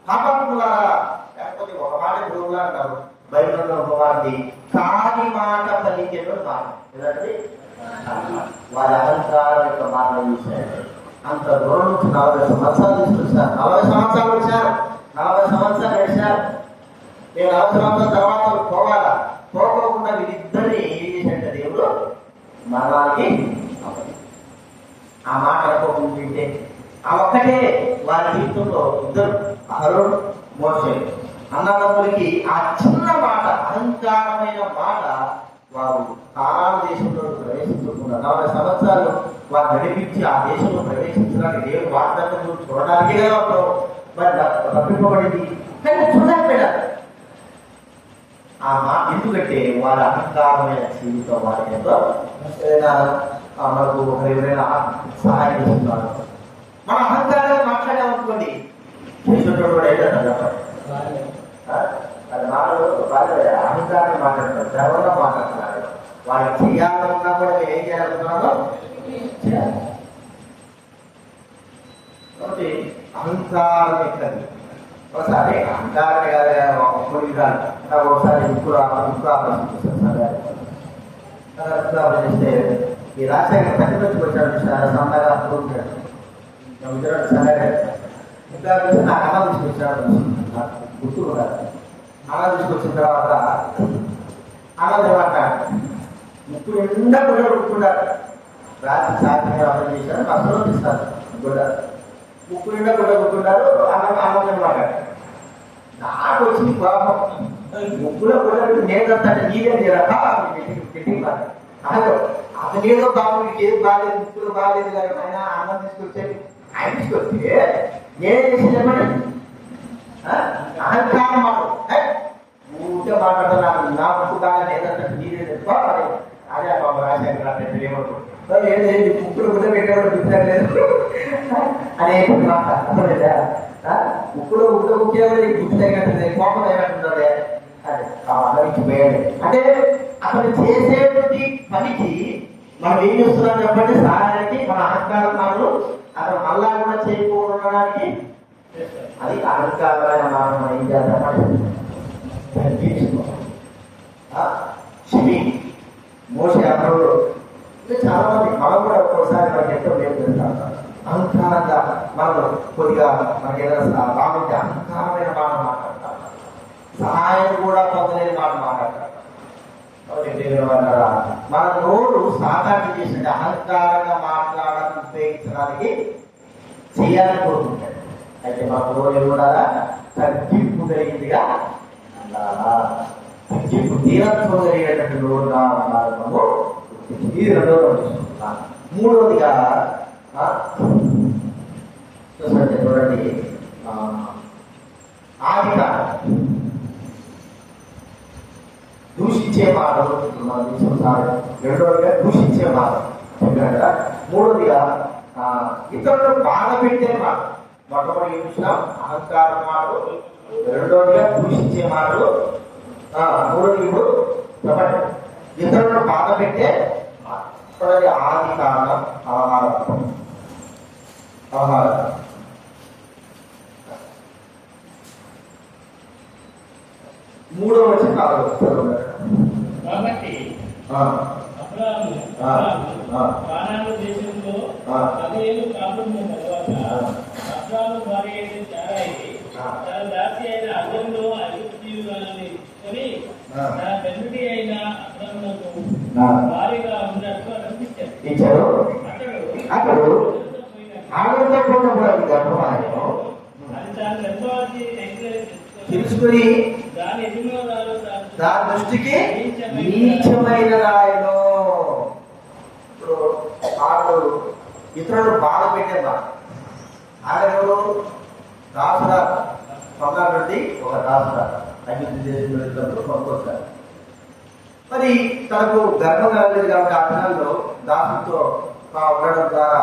పాపాత్ములారా, లేకపోతే ఒక మాట ద్రోహులా అంటారు. బైబిల్లో ఒక వారిని కాని మాట పలికేదో మాట ఏదంటే వారి అహంకారం యొక్క మాటలు చూశారు. అంత దూరం నుంచి 40 సంవత్సరాలు తీసుకొచ్చారు. 40 సంవత్సరాలు వచ్చారు, 40 సంవత్సరాలు గడిచారు. నేను 40 సంవత్సరాల తర్వాత పోవాలా? పోకోకుండా వీరిద్దరిని ఏం చేశాడంటే దేవుడు మరణానికి ఆ మాట అనుకోకుంటే ఆ ఒక్కటే వారి జీవితంలో ఇద్దరు అహరోను మోషే అన్నదమ్ములకి ఆ చిన్న మాట, అహంకారమైన మాట వారు కానాను దేశంలో ప్రవేశించకుండా 40 సంవత్సరాలు వారు నడిపించి ఆ దేశంలో ప్రవేశించడానికి దేవుడు వాగ్దానం చూడడానికే మరి తప్పింపబడింది. కానీ చూడలేకపోయారు ఆ మాట. ఎందుకంటే వారి అహంకారమైన జీవితం వారి ఎంతో మనకు ఎవరైనా సహాయం చేస్తున్నారు. మన అహంకారంగా మాట్లాడామనుకోండి, చేసేటోడు కూడా ఏంటంటే చెప్పండి, అది మాటలు బాగా అహంకారంగా మాట్లాడుతున్నారు, గర్వంగా మాట్లాడుతున్నారు. వాళ్ళకి చేయాలన్నా కూడా మేము ఏం చేయాలనుకున్నామో చేయాలి. కాబట్టి అహంకారం ఎక్కది ఒకసారి అహంకారం కాదు కొన్ని కాదు. నాకు ఒకసారి ఉక్కు ఆపరేస్తే ఈ రాజశేఖర్ తగ్గి వచ్చి వచ్చాడు సన్నగా ఉంటాడు. సన్నగా ఇంకా నాకు అన్న తీసుకొచ్చాడు, గుర్తు కూడా అన్న తీసుకొచ్చిన తర్వాత అన్నది ఏమంటాడు, ముక్కు నిండా గుడ్డ కొట్టుకుంటారు. రాత్రి సాధ్యం ఆపరేషన్ చేశారు, బస్సులో తీస్తారు గుడ్డ, ముక్కు నిండా గుడ్డ కొట్టుకుంటారు. అన్నం మాట్లాడు. నాకు వచ్చింది కోపం, ముగ్గులో కూడా నేనంటే నీదే తీరక అతను ఏదో బాబుకి ఏది బాగాలేదు, ముక్కులు బాగాలేదు కానీ ఆయన అన్నం తీసుకొచ్చేది. ఆయన తీసుకొస్తే నేనే చేసి చెప్పండి అహంకారం మాట ఊరికే మాట్లాడతాను. నాకు నా ముక్కు బాగా లేదంటే నీదే తప్ప అదే బాబు రాజశేఖర్ ఏమనుకుంటారు ఏది ముక్కులు కూడా పెట్టేవాడు గుర్తులేదు అనే మాట. అర్థమైందా? ముక్కులో ఉద్ద ముఖ్యమైన గుర్తు తగినట్టుంది, కోపం తగినట్టుందే అదే అందరికిపోయాడు. అంటే అతను చేసేటువంటి పనికి మనం ఏం చేస్తున్నాం చెప్పండి, సహాయానికి మన అహంకారం మాటలు అతను మళ్ళా కూడా చేయకపోవడానికి అది అహంకారమైన మాట. మనం ఏం చేద్దామని మోసే అతను చాలా మంది మనం కూడా ఒక్కోసారి మనకి ఎంతో మేలు చేస్తాం. అహంకారంగా మనం కొద్దిగా మనకి ఏదైనా బాగుంటే అహంకారమైన మాట మాట్లాడతాం, సహాయం కూడా పొందలేని మాట మాట్లాడతాం. మన నోరు సాధారణ చేసిన అహంకారంగా మాట్లాడాలని ఉపయోగించడానికి చేయాలని కోరుకుంటాడు. అయితే మన నోరు కూడా తగ్గింపు కలిగిందిగా అలా తగ్గింపు తీరత్వం కలిగేటట్టు నోరుగా ఉండాలి. ఇది రెండవ చూసుకుంటున్నాం. మూడవదిగా చూడండి, ఆదిగా దూషించే మాటలు. రెండవదిగా దూషించే మాట చెప్పాడు కదా. మూడవదిగా ఇతరులను బాధ పెట్టే మాట. మొట్టమొదటి చూసినాం అహంకారం మాటలు, రెండవదిగా దూషించే మాటలు, మూడవది ఇప్పుడు చెప్పండి ఇతరులను బాధ పెట్టే మాట. ఆది కారణం ఆహారం. మూడవ వచ్చిన కాబట్టి కానాను దేశంలో 10 ఏళ్ళు కాపురం తర్వాత అబ్రాము భార్య అయిన శారాయి తన దాసి అయిన అగ్రంలో ఐగుప్తీయురాలిని కొని తన తండ్రి అయిన అబ్రామునకు భార్యగా ఉన్నట్టు అనిపించారు. అతడు తెలుసుకుని దాని దృష్టికి నీచమైన రాయను. ఇప్పుడు వాళ్ళు ఇతరులు బాధ పెట్టేదా ఆయన దాసురా పొందాల నుండి ఒక దాసురా ఐగుప్తు దేశంలో ఇతరులు కొనుక్కొచ్చారు. మరి తనకు గర్భం కలగలేదు కాబట్టి ఆ పిల్లల్లో దాసుతో ఉండడం ద్వారా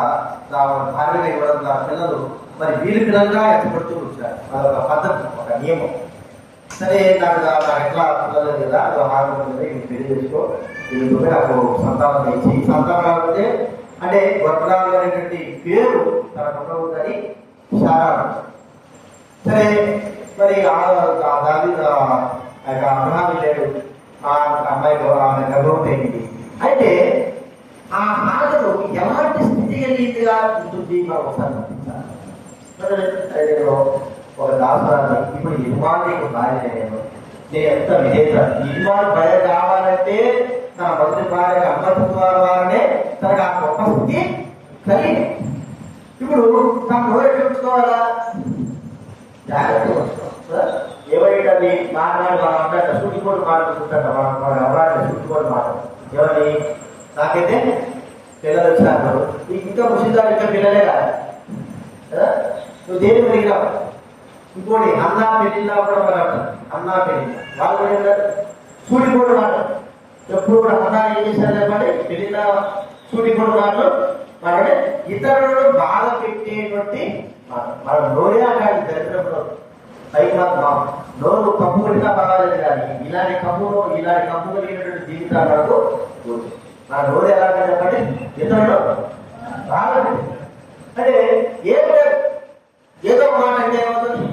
భార్యగా ఇవ్వడం ద్వారా పిల్లలు మరి వీరి పిల్లలుగా ఎత్తపడుతూ వచ్చారు. అదొక పద్ధతి, ఒక నియమం. సరే నాకు ఎట్లా పిల్లలు కదా అది హారం పెళ్లి చేసుకో వీళ్ళకి నాకు సంతానం ఇచ్చి సంతానం అంటే వర్తనాలు అనేటువంటి పేరు తనకు ఉండవుదని శారా. సరే మరి దాని అబ్రహాం లేడు, ఆ అమ్మాయి ఆమె గర్భవతి అయింది. అయితే ఆ హాజరు ఎలాంటి స్థితి కలిగిందిగా ఉంటుంది మనం ఒకసారి ఒక దాసురాన్ని ఇప్పుడు యజమానికి భార్య నేను ఎంత విధేత. యజమాని భార్య కావాలంటే తన మొదటి భార్య అమ్మత్వం ద్వారానే తనకు ఆ గొప్ప స్థితి కలిగింది. ఇప్పుడు తన నోరు ఉంచుకోవాలా, జాగ్రత్తగా ఉంచుకోవాలి. ఎవరైతే మాట్లాడి మనం అంటే సూటికోడు మాట్లాడుతుంటారు, మన ఎవరైనా సూటికోడు మాట ఎవరి నాకైతే పిల్లలు వచ్చినారు, ఇంకా ముసిందారు ఇంకా పిల్లలే కాదు కదా. నువ్వు దేని మీద ఇంకోటి అన్నా పెళ్ళిళ్ళ కూడా మాట్లాడతారు. అన్నా పెళ్ళి వాళ్ళు కూడా ఏమంటారు సూటికోడు మాట. ఎప్పుడు కూడా అన్నా ఏం చేశారు చెప్పండి, పెళ్ళిళ్ళ సూటికోడు మాటలు మాట్లాడే ఇతరులను బాధ పెట్టేటువంటి మన నోరే కానీ దరిద్రంలో పైకి మాత్రం నోరు కప్పు కొట్టినా పర్వాలేదు కానీ ఇలాంటి కప్పు కలిగినటువంటి జీవితాలు మనకు మన నోరు ఎలా చెప్పండి ఇతరులు బాధ అంటే ఏదో మాట అంటే ఏమవుతుంది,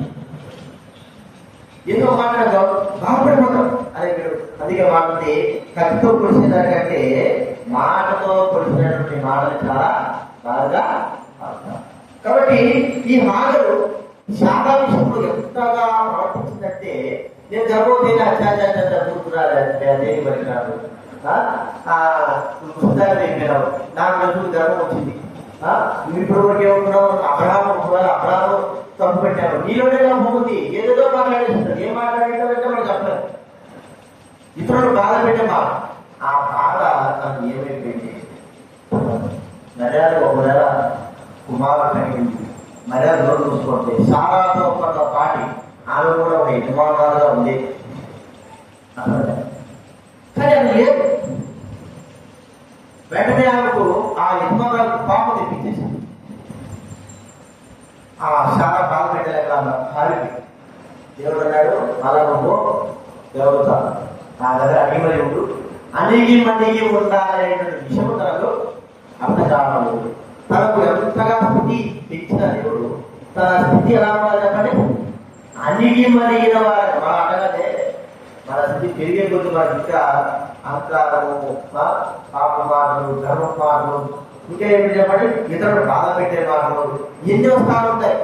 ఏదో మాట బాధపడిపోతాం. అదే మీరు అందుకే మాటది కత్తితో పొడిచేదానికంటే మాటతో పొడిచినటువంటి మాటలు చాలా బాగా. కాబట్టి ఈ మాటలు చాలా విషయంలో ఎంతగా ప్రవర్తించిందంటే నేను గర్భవతి అత్యాచార కూతురాలంటే అదే పడినాడు పుస్తకాలు అయిపోయినావు, నాకు రోజులు గర్భం వచ్చింది. ఇప్పుడు వరకు ఏమనుకున్నావు అబ్రహాము తప్పు పెట్టాను, నీలోనే పోతుంది ఏదేదో మాట్లాడేస్తున్నారు. ఏం మాట్లాడేటంటే మనం చెప్పలేదు. ఇతరులు బాధ పెట్టే మాట ఆ బాధ తనకు ఏమైపోయింది. మర్యాద ఒకవేళ కుమారు కలిగింది, మర్యాద నోరు చూసుకోండి. సారాతో పాటి ఆమె కూడా ఒక యజమానులుగా ఉంది. కానీ అది లేదు. వెంటనే ఆమెకు ఆ యజమానులకు పాప తెప్పించేసింది. ఆ చాలా బాధ పెట్టలేక హారికి దేవుడు అన్నాడు, అలా నువ్వు దేవత నా దగ్గర అడిగిమని ఉండు, అణిగి మణిగి ఉండాలనేటువంటి విషయం తనకు అర్థం కావాలి. తనకు ఎంతగా స్థితి తెచ్చిన దేవుడు తన స్థితి ఎలా ఉండాలి చెప్పండి, అణిగి మణిగిన వారు. మన అడగదే మన స్థితి పెరిగే కొద్ది మనకి ఇంకా అహంకారము, పాప మాటలు, ధర్మ మాటలు, ఇంకా ఏమి చెప్పండి, ఇతరులు బాధ పెట్టే మాటలు ఎన్ని వస్తూ ఉంటాయి.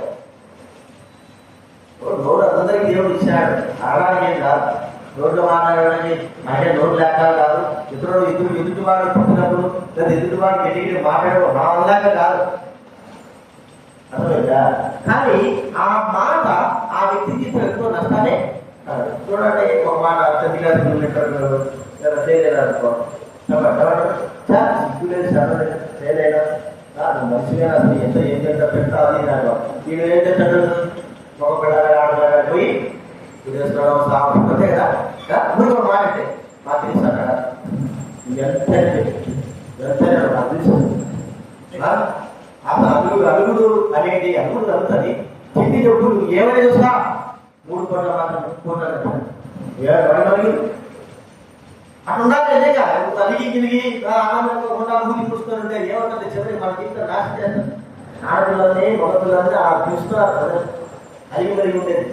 నోరు అందరికీ దేవుడు ఇచ్చాడు, అలాగే కాదు. నోట్లు మాట్లాడడానికి అంటే నోరు లేక కాదు. ఎదుటి వాడు పుట్టినప్పుడు లేదా ఎదుటి వాడికి ఎన్నికలు మాట్లాడడం నా వల్లగా కాదు, అర్థమైందా? కానీ ఆ మాట ఆ వ్యక్తికి ఎంతో నష్టానే కాదు. చూడండి, ఒక మాట చేయలేదనుకో, సిగ్గులేదు చదవలేదు చేయలేదా, మంచిగా అసలు ఎంత ఏం చేస్తా పెట్టాలి నాకు వీడు ఏం చేస్తాడు, మగ పిల్లలు ఆడపిల్లగా పోయి విదేశం సాగుతుంటే కదా ఊరికి ఒక మాట అంటే మా తెలుసు అక్కడ ఎంత అసలు అలుగుడు అనేది అలుగుడు అవుతుంది. తిండి చెప్పుడు ఏమైనా చూసా 3 కోట్ల మాత్రం అట్లా ఉండాలి. లేక తల్లికి గిలిగి ఆనందంగా ఊరి చూస్తుంటే ఏమంటే చివరి మనకి ఇంత నాశనం చేస్తారు. ఆడపిల్లల్ని మగపిల్లల్ని ఆ చూస్తున్నారు కదా, అలిగి కలిగి ఉండేది.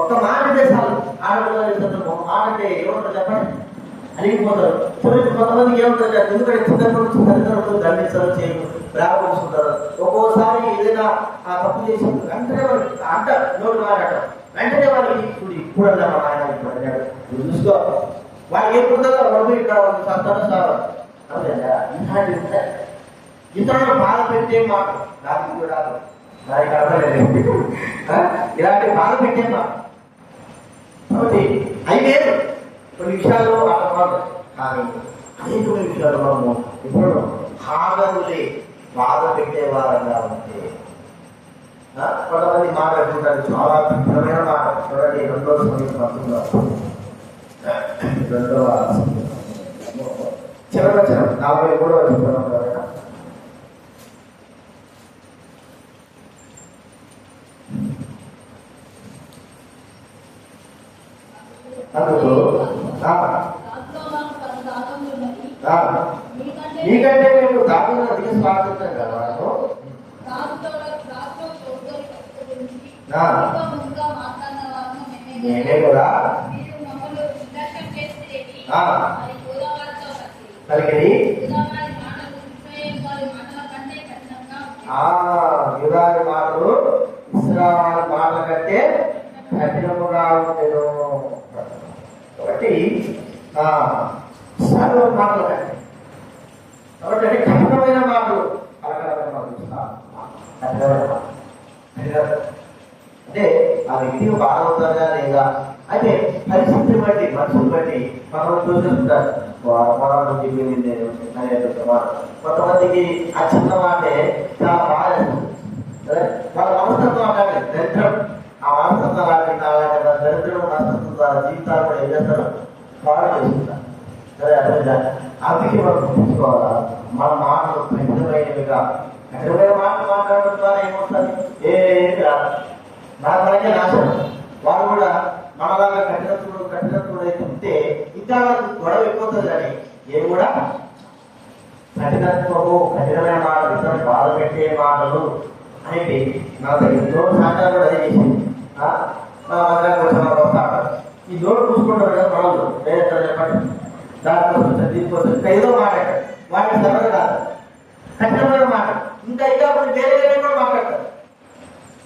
ఒక్క మాట అంటే చాలు ఆడపిల్లలు ఒక మాట అంటే ఏమంటారు చెప్పండి, అలిగిపోతారు. చివరికి కొంతమందికి ఏమంటారు, ఎందుకంటే చిన్నప్పుడు తల్లిదండ్రులు దండించడం చేయడం ప్రారంభిస్తుంటారు. ఒక్కోసారి ఏదైనా తప్పు చేసి వెంటనే వాళ్ళకి అంటారు, నోటి మాట్లాడటం వెంటనే వాళ్ళకి ఇప్పుడు ఇప్పుడన్నా మా ఆయన ఇప్పుడు అన్నాడు చూసుకో, వాళ్ళకి ఎప్పుడు వాళ్ళు ఇక్కడ సంతానం సార్ అవుతుందా. ఇలాంటి ఉంటాయి. ఇతరులు బాధ పెట్టే మాట నాకు కూడా దానికి అర్థలేదు. ఇలాంటి బాధ పెట్టే మాట కాబట్టి అయితే కొన్ని విషయాల్లో అర్థం, కానీ అనేక విషయాలు మనము ఇప్పుడు హాగరులే బాధ పెట్టేవారంగా ఉంటే కొంతమంది మాట్లాడుతుంటారు చాలా భిన్నమైన మాట. చూడండి, 2వ సమయంలో 2వ చివరి 43వ చెప్తున్నాం కదా. అందుకు నీకంటే మేము దాని అధిక స్వాతంత్రం కదా, నేనే కూడా కలిగి యుగాది మాటలు ఇస్రాయేలు మాటల కంటే కఠినముగా ఉండేను. కాబట్టి ఇస్రాయేలు మాటలు కంటే కాబట్టి కఠినమైన మాటలు అంటే ఆ వ్యక్తి బాధ అవుతారా లేదా, అయితే పరిస్థితిని బట్టి మనుషులు బట్టి మనం చూస్తుంటారు. కొంతమందికి ఆ చిన్న మాటే చాలా బాధ వాళ్ళ మనస్తత్వం అలాగే దరిద్రం. ఆ మనస్తత్వం అలాగే దరిద్రం మనస్తత్వం ద్వారా జీవితాలు కూడా ఏం చేస్తారు, పాడు చేస్తుంటారు. సరే అదే అందుకే మనం గుర్తుంచుకోవాలా, మన మాటలు కఠినమైనవిగా. కఠినమైన మాటలు మాట్లాడడం ద్వారా ఏమవుతుంది, ఏది రాదు, నాకే నాశనం. వాళ్ళు కూడా మనలాగా కఠినత్వుడు అయితే ఉంటే ఇంకా గొడవ ఎక్కువవుతుంది. కానీ ఏమి కూడా కఠినత్వము, కఠినమైన మాటలు, ఇతరులు బాధ పెట్టే మాటలు అనేది నాకు ఎన్నో సాధ్యాలు కూడా అదే చేసింది. ఈ నోటు చూసుకుంటారు కదా మనలు, లేదా చెప్పండి దానికోసం దీనికోసం ఇంకా ఏదో మాట్లాడతారు. వాటికి సరదా కాదు కఠినమైన మాట. ఇంకా ఇంకా కొన్ని వేరే వేరే కూడా మాట్లాడతారు.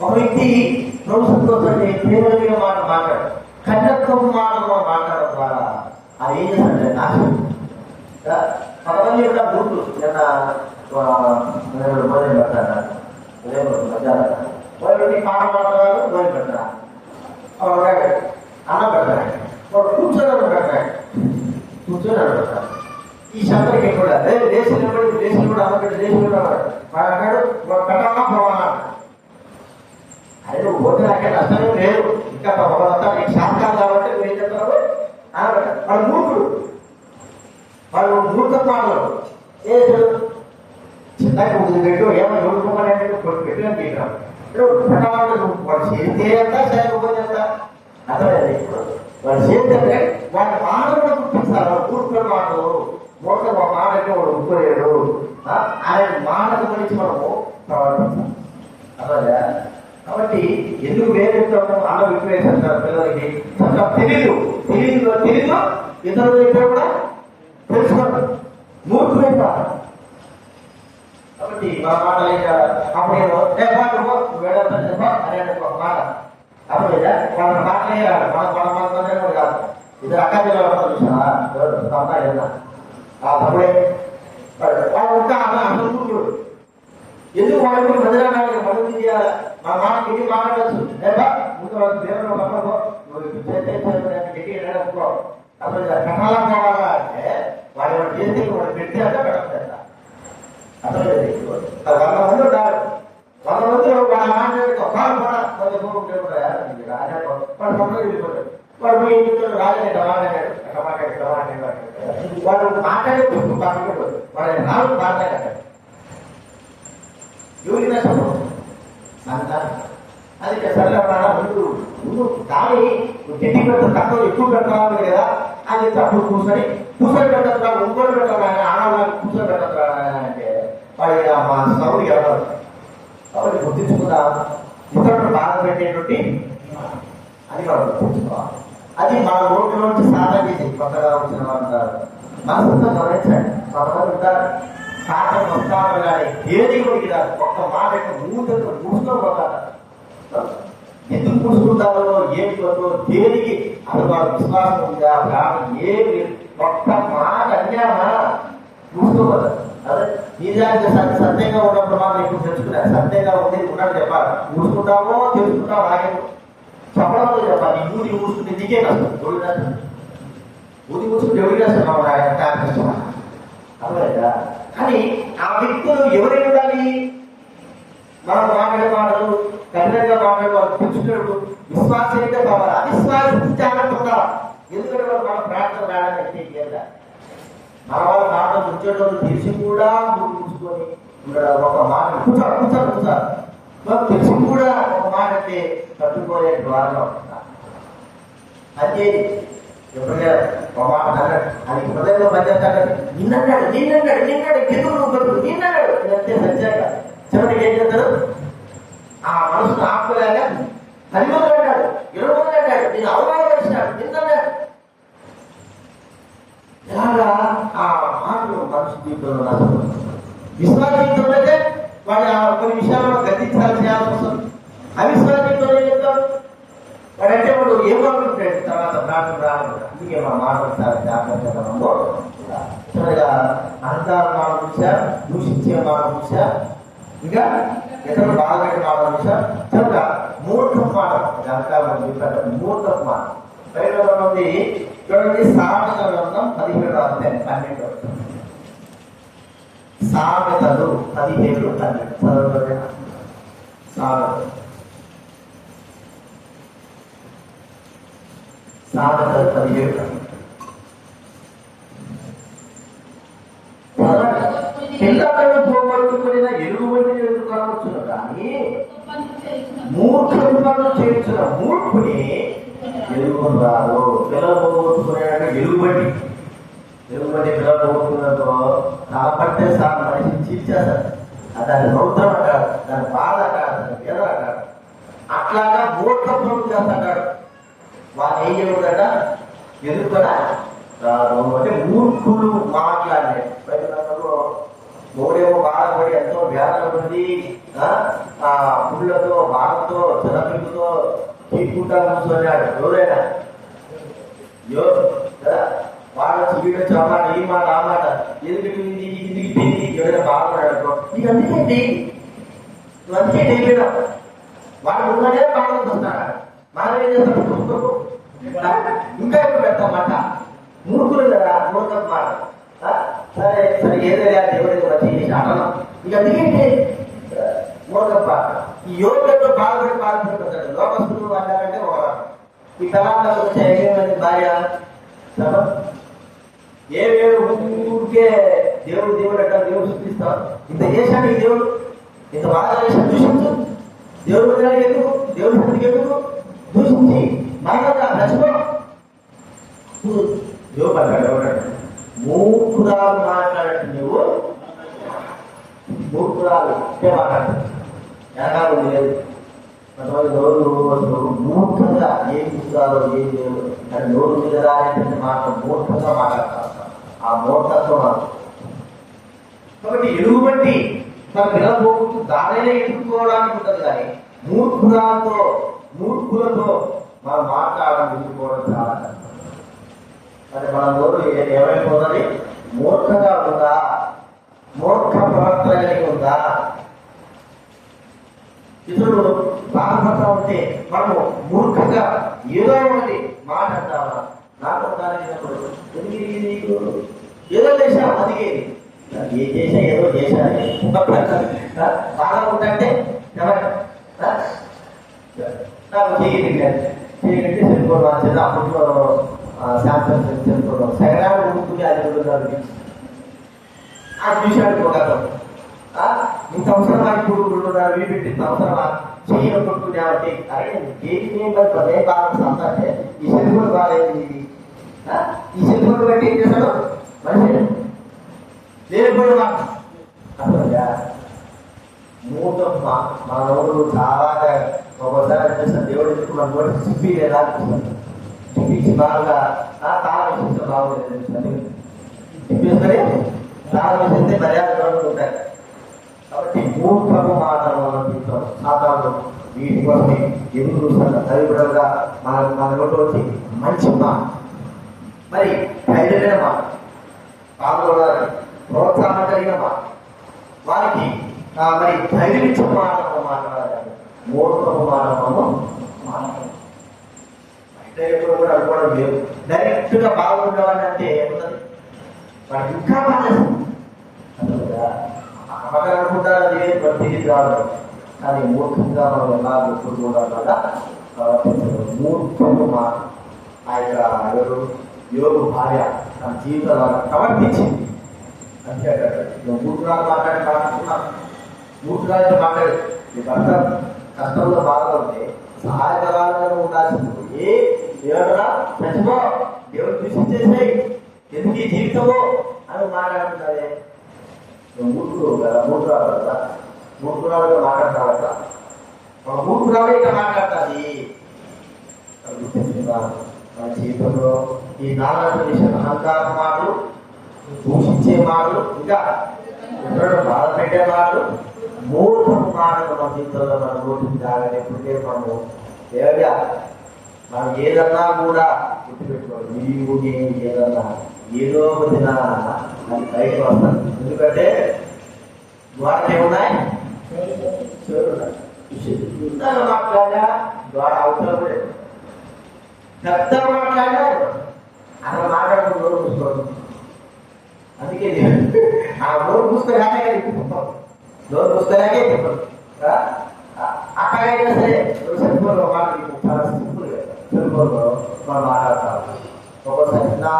ఒక వ్యక్తి ప్రభుత్వంతో ప్రేమగా మాట మాట్లాడు, కఠినత్వం మాటలు మాట్లాడడం ద్వారా అది ఏం చేస్తాడంటే నాశనం. కొంతమంది యొక్క గ్రూపులు భోజనం పెడతాడు, మధ్యాహ్నం భోజనం పాట మాట్లాడారు, భోజనం పెడతాడు, అన్నం పెడతాడు, వాడు కూర్చొని పెడతాడు, కూర్చొని పెడతాడు. ఈ శబ్దకి కూడా దేశం కూడా అన్నట్టు దేశం కూడా వాడు అన్నాడు పెట్టాలా పోవాలా. అదే నువ్వు భోజనాకే నష్టమే లేదు, ఇంకా వాళ్ళంతా నీకు శాంతాలు కాబట్టి నువ్వు ఏం చెప్తావు, వాడు మూర్ఖుడు, వాళ్ళు మూర్ఖత్వం మాటలు చిన్నగా పెట్టు ఏమైనా చూడుకోమని పెట్టిన తీయడం వాడు చేస్తే ఎంత చేయకపోతే ఎంత అర్థమైంది. వాడు చేస్తే వాడి మాటలు కూడా గుర్తిస్తారు. మూర్ఖుల మాటలు మూర్ఖ మాట అంటే వాడు ఉప్పులేడు, ఆయన మాటకు గురించి మనము ప్రవర్తిస్తాం. అర్థమైందా? కాబట్టి ఎందుకు వేరే అన్న విప్రేసారు పిల్లలకి తెలీదు ఇతరులు చెప్పే కూడా తెలుసుకోండి. మూర్ఖులైపోతారు. కాబట్టి మన మాట అప్పుడు నేను అనే ఒక మాట అప్పుడు వాళ్ళ మాట్లాడాలి మన కాదు ఇది అక్కడిలో చూసావా అమ్మాయి ఆ తప్పుడే వాడు ఇంకా అనుకుంటుడు ఎందుకు వాడు కూడా మధ్యలో మద్దతు చేయాలి మా మాటకి ఎన్ని మాట్లాడచ్చు ముందు దేవుడు పక్కకో గట్టి వెళ్ళనుకో అసలు కఠాలా పోవాలా అంటే వాడు వాడు చేస్తే వాడు పెడితే అంటే పెట్టలేదు అసలు 100 మంది ఉంటారు 100 మంది వాడు మాట్లాడుకో వాడు సొంతంగా వెళ్ళిపోతాడు వాడు మీ ఇంట్లో రాజు వాడు మాట్లాడేప్పుడు మాట్లాడకూడదు వాడు నాలుగు మాట్లాడాడు ఎవరి నష్టం సంతానం అది సరే ముందు ముందు కానీ గట్టి పెట్ట తక్కువ ఎక్కువ పెట్టాలి కదా అది అప్పుడు కూర్చొని పెట్టరా ఇంకోటి పెట్టరా ఆడవాళ్ళకి పెట్టరా అంటే వాడు మా సౌడి ఎవరు కాబట్టి గుర్తించుకుందా ఇతరులు బాధ పెట్టేటువంటి అది కూడా గుర్తించుకోవాలి అది మన రోడ్ల నుంచి సాధన చేసి కొత్తగా వచ్చిన వాళ్ళు మనసుతో గమనించండి కొంతమంది ఉంటారు కాటం వస్తాను కానీ ఏది కూడా ఒక్క మాట మూడుతో మూసుకోపోతారు ఎందుకు పూసుకుంటారో ఏమి దేనికి అసలు వాళ్ళ విశ్వాసం ఉందా ప్రాణం ఏమి ఒక్క మాట అన్యామా పూసుకోపోతారు అదే నిజానికి సత్యంగా ఉన్నప్పుడు మాత్రం ఇప్పుడు తెలుసుకున్నారు సత్యంగా ఉండేది ఉన్నట్టు చెప్పాలి పూసుకుంటామో తెలుసుకుంటామో ఆగే చెప్పడంలో చెప్పాలి ఊది పూసుకుంటే నీకే కష్టం ఎవరి కష్టం ఊది పూసుకుంటే ఎవరి కష్టం కష్టం అర్థమైందా కానీ ఆ వ్యక్తులు ఎవరై ఉండాలి మనం మాట్లాడే మాటలు కఠినంగా మాట్లాడే వాళ్ళు తెచ్చుకున్నప్పుడు విశ్వాసంగా కావాలి అవిశ్వాసం జాగ్రత్త ఉండాలి ఎందుకంటే మన ప్రార్థన రావడానికి మన వాళ్ళ మాట వచ్చేటోళ్ళు తెలిసి కూడా కూర్చుకొని ఒక మాట కూర్చోరు తెలిసి కూడా ఒక మాట అంటే తట్టుకోలే ద్వారంలో అంటే ఎప్పుడైనా ఒక మాట అన్నాడు అది హృదయంలో పనిచేస్తాడు నిన్నన్నాడు ఎందుకు నువ్వు బతుకు నిన్నన్నాడు ఇదంతే సత్యాక చివరికి ఏం చేస్తాడు ఆ మనసును ఆపుకోలేక 10 మంది అంటాడు 20 మంది అంటాడు నేను అవమానపరిచినాడు నిన్నన్నాడు ఇలాగా ఆ మాటలు మనసు జీవితంలో నష్టం విశ్వాస జీవితంలో అయితే వాడు కొన్ని విషయాల్లో గతించాలి చేయాల్సి వస్తుంది అవిశ్వాస జీవితంలో ఏం చెప్తాడు వాడంటే వాడు ఏమనుకుంటాడు తర్వాత ప్రార్థన రాకుండా అందుకే మా మాటలు చాలా జాగ్రత్తగా చివరిగా అహంకార మాట చూసా దూషించే మాట చూసా ఇంకా ఇతరులు బాధపెట్టే మాట చూసా చివరిగా మూర్ఖం మాట అహంకారం చెప్పారు మూర్ఖం మాట బయట ఉంది చూడండి సామెతల గ్రంథం 17వ అధ్యాయం 12 సామెతలు 17:12 చదవబడిన సామెతలు 17 పిల్లలను పోగొట్టుకున్న ఎలుగుబంటిని ఎదుర్కొనవచ్చును కానీ మూర్ఖుని పనులు చేయించిన మూర్ఖుని ఎలుగుని రాదు పిల్లలు పోగొట్టుకునే ఎలుగుబంటి పిల్లలు పోగొట్టుకున్నతో కాబట్టి సార్ మనిషిని చీల్చేస్తారు దాని రౌద్రం అంటాడు దాని బాధ అంటాడు దాని పేద అంటాడు అట్లాగా మూర్ఖ పనులు చేస్తాడు వాళ్ళు ఏం చేయకూడదట ఎదుర్కొనా రాదు అంటే మూర్ఖులు మాట్లాడే బయటలో మూడేమో బాధపడి ఎంతో వేదన పడి ఆ పుళ్ళతో బాధతో చిన్నపిల్లతో తీసుకుంటా కూర్చొన్నాడు ఎవరైనా వాళ్ళు వీడియో చెప్పాలి ఈ మాట ఆ మాట ఎందుకు ఎవరైనా బాధపడాడు నీకు అందుకేంటి నువ్వు అందుకే తెలియదు వాడు ఉన్నదే బాధకు వస్తాడు మనం ఏం చేస్తాడు ఇంకా ఎక్కువ పెడతామాట మూర్ఖులు కదా మూర్ఖం మాట సరే సరే ఏదైనా దేవుడికి వచ్చి అటనం ఇక అందుకేంటి మూర్ఖం మాట ఈ యోగంలో బాధపడతాడు లోకస్తులు అన్నారంటే ఒక ఈ తలాంతకు వచ్చే ఏమేమి భార్య ఏమేమి ఊరికే దేవుడు అంటారు దేవుడు సృష్టిస్తాం ఇంత చేశాడు ఈ దేవుడు ఇంత బాగా చేశాడు దూషించు దేవుడు మందిరానికి ఎందుకు దేవుడు సృష్టికి ఎందుకు దూషించి బాగా నచ్చిపో యోగ పడ్డాడు మూర్ఖురాలు మాట్లాడటం నువ్వు మూర్ఖురాలు అంటే మాట్లాడతాడు వెనకాల లేదు కొంతమంది నోరు మూర్ఖంగా ఏం చూస్తారో ఏం లేదు అని నోరు మీద రాయని మాత్రం మూర్ఖంగా మాట్లాడతారు ఆ మూర్ఖత్వం కాబట్టి ఎలుగుబట్టి తన పిల్లలు పోగొట్టు దానినే ఎదుర్కోవడానికి ఉంటుంది కానీ మూర్ఖులతో మనం మాట్లాడడం ఎదుర్కోవడం చాలా కష్టం. అంటే మన నోరు ఏమైపోతుంది? మూర్ఖంగా ఉందా? మూర్ఖ ప్రవర్తన కలిగి ఉందా? ఇతరులు బాధపడతా ఉంటే మనము మూర్ఖంగా ఏదో ఒకటి మాట్లాడతామా? నాకు ఏదో చేశాను అందుకే ఏ చేసా ఏదో చేశాను బాగా ఉంటే నాకు చేయగలిగితే చనిపోవడం చిన్న అప్పట్లో శాంతం చనిపోవడం సగనాలు ఉంటుంది అది ఉంటుంది ఆ విషయానికి ఒక ఇంత అవసరం ఇప్పుడు వీటి అవసరమా చేయడం కొట్టుకునేవాటి అరే ఏం పదే బాగా అంటే ఈ చనిపోవడం బాగాలేదు ఈ చనిపోవడం బట్టి ఏం చేశాడు మనిషి లేకపోవడం అర్థంగా మూతం మన నోరు చాలా ఒకసారి అనిపిస్తుంది దేవుడు ఎందుకు మన నోటి చిప్పి లేదా అనిపిస్తుంది చిప్పించి బాగా తాళ వేసిస్తే బాగోలేదు అనిపిస్తుంది చిప్పేసుకొని తాళ వేసిస్తే మర్యాద ఉంటాయి కాబట్టి మూర్ఖము మాట్లాడాలనిపిస్తాం సాధారణ వీటి కోసం ఎదురు చూస్తాను దైవడంగా మన నోటి వచ్చి మంచి మాట మరి ధైర్యమైన మాట పాల్గొనాలి ప్రోత్సాహం కలిగిన మాట వారికి మరి ధైర్యం ఇచ్చే మాటలు మాట్లాడాలి మూర్ఖము మాటలను మాట్లాడాలి అయితే ఎప్పుడు కూడా అనుకోవడం లేదు డైరెక్ట్ గా బాగుండేవాడిని అంటే ఏముంటుంది వాడికి ఇంకా బాధేస్తుంది అక్కడ అనుకుంటారు తిరిగి రావడం కానీ మూర్ఖంగా మనం ఎలా ఎప్పుడు కూడా మూర్ఖము మాట ఆ యొక్క యోగు భార్య తన జీవితంలో ప్రవర్తించింది అంతే మూర్ఖురాలు మాట్లాడుతున్నా మూర్ఖురాలతో మాట్లాడు నీ భర్త కష్టంలో బాగా ఉంటే సహాయకరాలుగా ఉండాల్సింది ఏమన్నా చచ్చిపో దేవుడు దృష్టించేసాయి ఎందుకు ఈ జీవితము అని మాట్లాడుతున్నారే మూర్ఖుడు కదా మూర్ఖురాలు కదా మూర్ఖురాలుగా మాట్లాడతావట మూర్ఖురాలు ఇక మాట్లాడుతుంది మన జీవితంలో ఈ నాలుగు విషయం అహంకార మాటలు దూషించే మాటలు ఇంకా ఇతరులను బాధ పెట్టే మాటలు మూర్ఖము మాటలు మన జీవితంలో మన నోటికి రాగానే ఎప్పుడే మనము ఏగా మనం ఏదన్నా కూడా గుర్తుపెట్టుకోవాలి నీవు నేను ఏదన్నా ఏదో వదిన అది బయటకు వస్తాను ఎందుకంటే ద్వారాలు ఏమున్నాయి చిన్నగా మాట్లాడా ద్వారా అవసరం లేదు పెద్ద మాట్లాడా అక్కడ మాట్లాడుతూ నోరు మూసుకోవడం అందుకే ఆ నోరు మూసుకోలేకే నోరు మూసుకోలేకే అక్కడైనా సరే సెల్ఫోన్లో మాట్లాడి చాలా సింపుల్ సెల్ఫోన్లో మనం మాట్లాడతాము ఒక్కోసారి నా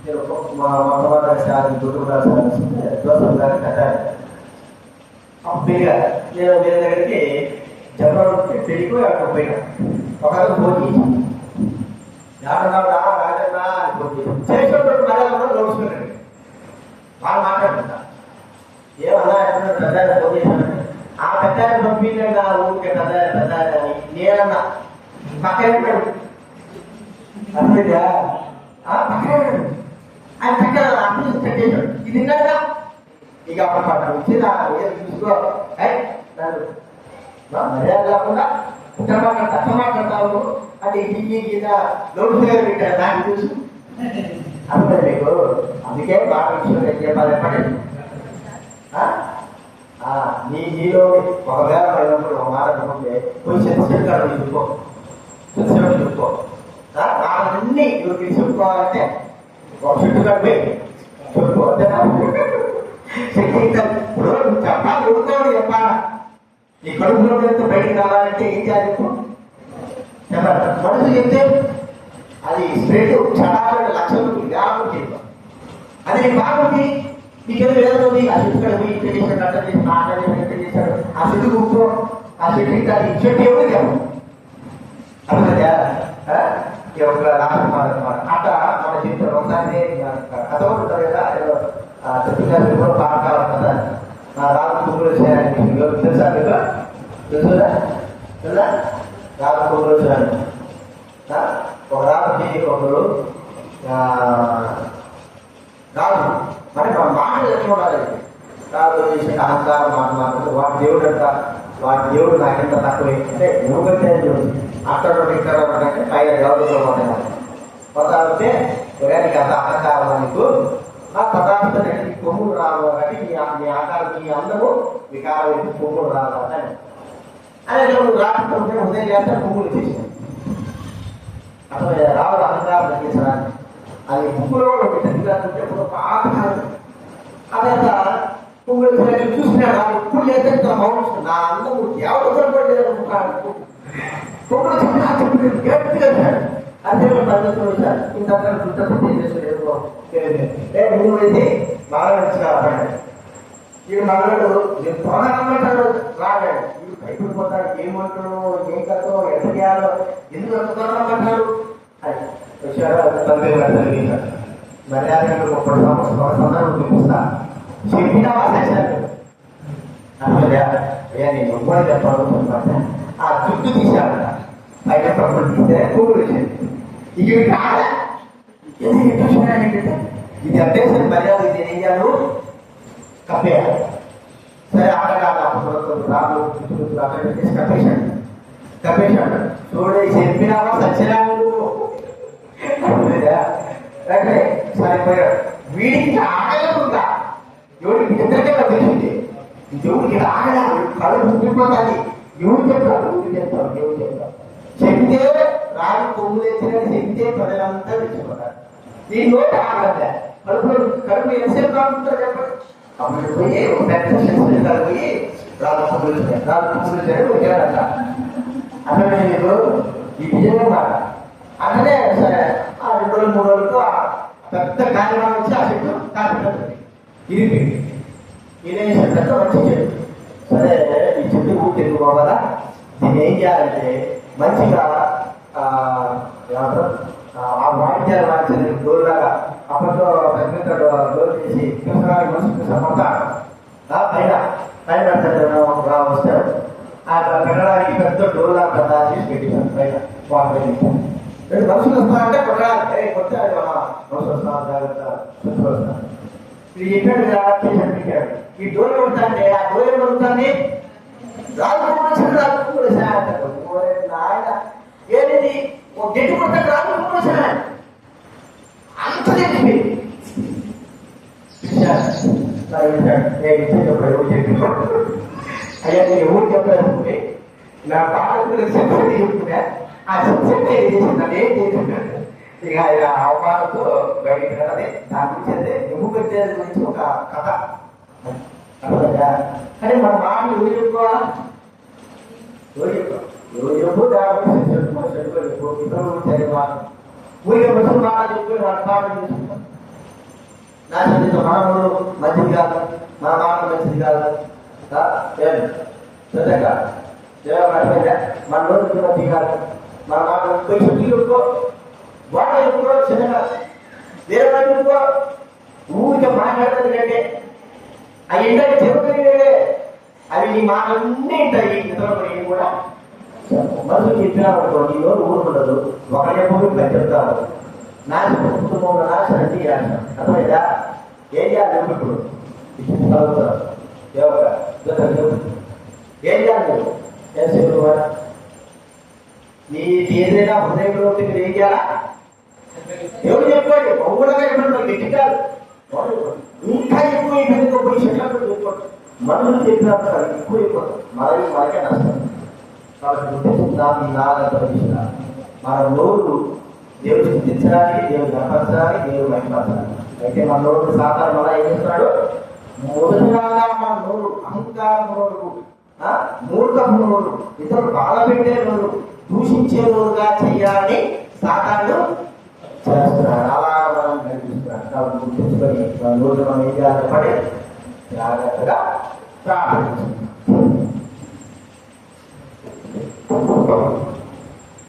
నేను మొట్టమొదటిసారి దోశ గారి కట్టాను అప్పుడుగా నేను వేరే దగ్గరికి చెప్పడం పెళ్ళిపోయి అక్కడ పోయినా ఒకరు ఫోన్ చేసి రాజన్నా అని ఫోన్ చేసి చేసినప్పుడు మర్యాద నడుచుకున్నాడు వాళ్ళు మాట్లాడుతున్నా ఏమన్నా ఎక్కడ పెద్ద ఫోన్ చేశానంటే ఆ పెద్ద పంపించండి ఆ ఊరికి పెద్ద అని నేనన్నా పక్కన అర్థమైందా పక్కన ఆయన పక్కన అర్థం చేశాడు ఇది విన్నాడుగా ఇక అప్పుడు వచ్చి చూసుకో మర్యాద కాకుండా తక్కువ మాట్లాడతావు అంటే ఇంటికి లోటు పెట్టారు నాకు చూసి అర్థం మీకు అందుకే బాగా విషయం నేను చెప్పాలి ఎప్పటి నీలో ఒకవేళ అయినప్పుడు ఒక మాట అనుకుంటే కొంచెం చెప్తాడు చెప్పుకో చెప్పుకో నాన్నీ ఇవి చెప్పుకోవాలంటే ఒక చుట్టు కడిపి చెప్పుకో ఇప్పుడు చెప్పాలి ఉడుకోవడం చెప్పాలా నీ కడుపులో బయటికి రావాలంటే ఏం చేయాలి చెప్పండి మనసు చెప్తే అది స్ప్రెడ్ చాలా లక్షలు వ్యాపం చేద్దాం అది నీకు బాగుంది నీకేదో వేదవుతుంది ఆ చెట్టు కడిపి ఇంత చేశాడు అట్లా చేసి ఎంత చేశాడు ఆ చెట్టు కూర్చో ఆ చెట్టు ఇంకా చెట్టు ఎవరు కాదు అర్థమైందా ఒక లాభం అట్లా మన జీవితంలో ఒకసారి కథ ఉంటుంది కదా చెట్టు గారి కూడా పాట కదా రాజు పువ్వులు వచ్చాయని తెలుసా మీకు తెలుసుదా తెలుసా రాజు పువ్వులు వచ్చాయని ఒక రాజుకి ఒకరు రాజు అంటే మన మాట తెచ్చుకోవాలి రాజు చేసిన అహంకారం మాట్లాడుతుంది వాటి దేవుడు అంట వాటి దేవుడు నాకెంత తక్కువే అంటే నువ్వుకంటే అక్కడ ఇక్కడ అంటే పైన దేవుడితో పోతాడితే నీకు అంత అహంకారం నీకు ఆ పదార్థ కొమ్ములు రావు కాబట్టి నీ ఆకారం నీ అందము వికారం కొమ్ములు రావు అని అదే నువ్వు రాకపోతే ఉదయం చేస్తే కొమ్ములు చేసాను అసలు రావు అహంకారం తగ్గించడానికి అది ముక్కులో పెట్టినట్టు పాతకాలం అదే చూసినాడు ఇప్పుడు లేదా నా అందము ఎవరు కనపడలేదు గట్టిగా అదే పద్ధతులు సార్ ఇంత నువ్వు ఇది బాగా నచ్చిన వీడు మగడు నేను త్వరగా రాగాడు వీడు బయటకు పోతాడు ఏమంటాడు ఏం కథో ఎంత చేయాలో ఎందుకు ఎంత త్వరగా పడ్డాడు అని వచ్చాడు తండ్రి మర్యాద 30 సంవత్సరాలు చూపిస్తా చెప్పినా నేను ఎవ్వరు చెప్పాలి ఆ చుట్టూ తీశాడు బయట ప్రకృతి తీస్తే కూతురు వచ్చింది ఇవి కాదా ఇది అధ్యక్షుడు మర్యాద ఇది ఏం చేయాలి కప్పేయాలి సరే ఆడగాలి అప్పుడు రాదు కప్పేశాడు కప్పేశాడు చూడే చెప్పినావా సత్యనారాయణ సరిపోయాడు వీడికి ఆగలేకుండా ఎవరికి ఇద్దరికే తెలిసింది దేవుడికి ఆగలేదు కళ్ళు ముట్టిపోతుంది ఎవరు చెప్తారు ఊరికి చెప్తారు దేవుడు చెప్తారు చెప్తే రాజు కొమ్ములు ఎత్తినట్టు చెప్తే ప్రజలంతా విడిచిపోతారు ఈ నోటి ఆగలే కడుపు ఎంతసేపు రాకుంటారు చెప్పండి అప్పుడు పోయి పోయి రాజు కొమ్ములు వచ్చాడంట అన్నమే నీకు ఈ విజయం మాట అన్ననే సరే ఆ 2 రోజులు 3 రోజులతో పెద్ద కార్యక్రమం వచ్చి ఆ చెట్టు కాకపోతుంది ఇరిపి ఇదే చెట్టు మంచి చెట్టు సరే ఈ చెట్టు ఊరికి ఎదుగుకోవాలా దీన్ని ఏం చేయాలంటే మంచిగా ఆ వాయిద్యాలు వాయించే డోర్లాగా అప్పట్లో పెద్ద డోర్ చేసి కృష్ణానికి మనసు మొత్తం పైన పైన వస్తాడు ఆ పెట్టడానికి పెద్ద డోర్లాగా తయారు చేసి పెట్టేశాడు పైన వాటర్ రెండు మనుషులు వస్తారంటే కొట్టాలి కొట్టాలి మనుషులు వస్తున్నారు జాగ్రత్త శత్రులు వస్తారు ఇది చెప్పాడు చేశాడు ఈ డోర్ కొడతాంటే ఆ డోర్ కొడుతుంది రాజు ఆయన ఏది గట్టి కొడతాడు రాజు అంత చెప్పి అయ్యా నేను ఎవరు చెప్పాలనుకుంటే నా బాగా చెప్తున్నా ఆ సబ్జెక్ట్ ఏం చేసిందని ఏం చేస్తున్నాడు ఇక అవమానంతో బయటికి వెళ్ళాలి దాని గురించి నువ్వు పెట్టే గురించి ఒక కథ కానీ మన మాటలు ఎవరు చెప్పుకోవాలా ఎవరు చెప్పు దాని ఇతరులు ఊరికే మనుషులు మాట చెప్పుకొని వాళ్ళ పాటలు చేసుకుంటాం నా చదివితో మనములు మంచిది కాదు మన మాట మంచిది కాదు చదక మన రోజు మంచిది కాదు మన మాట కొంచెం చెప్పుకో వాడ చెప్పుకో చిన్నగా వేరే వాడు చెప్పుకో ఊరికే మాట్లాడుతుంది కంటే అవి ఏంటంటే చెప్పుకునే అవి నీ మాటలన్నీ ఉంటాయి ఇతరులు కూడా మనసు చెప్పినా అనుకో నీ రోజు ఊరుకుండదు ఒకరి చెప్పు చెప్తాను నాశనం కుటుంబంలో నాశనం అంటే అర్థమైందా ఏం చేయాలి ఇప్పుడు ఏం చేయాలి నీ ఏదైనా హృదయంలో మీరు ఏం చేయాలా ఎవరు చెప్పండి బహుళంగా చెప్పండి గట్టి కాదు ఇంకా ఎక్కువ అయిపోయింది పోయి చెట్లకు చెప్పండి మనుషులు చెప్పినంత ఎక్కువ అయిపోతుంది మనకే నష్టం కాబట్టి గుర్తించుకుందాం ఈ నాగంతా మన నోరు దేవుడు స్థితించడానికి దేవుడు కనపరచడానికి దేవుడు మహిమపరచడానికి అయితే మన నోరు సాధారణ మన ఏం చేస్తున్నాడు మొదటిగా మన నోరు అహంకారం నోరు మూర్ఖపు నోరు ఇతరులు బాధ పెట్టే నోరు దూషించే నోరుగా చేయాలని సాధారణ చేస్తున్నాడు అలా మనం నడిపిస్తున్నాడు కాబట్టి గుర్తించుకొని మన నోరు మనం ఏం చేయాలి పడి జాగ్రత్తగా ప్రార్థించాలి.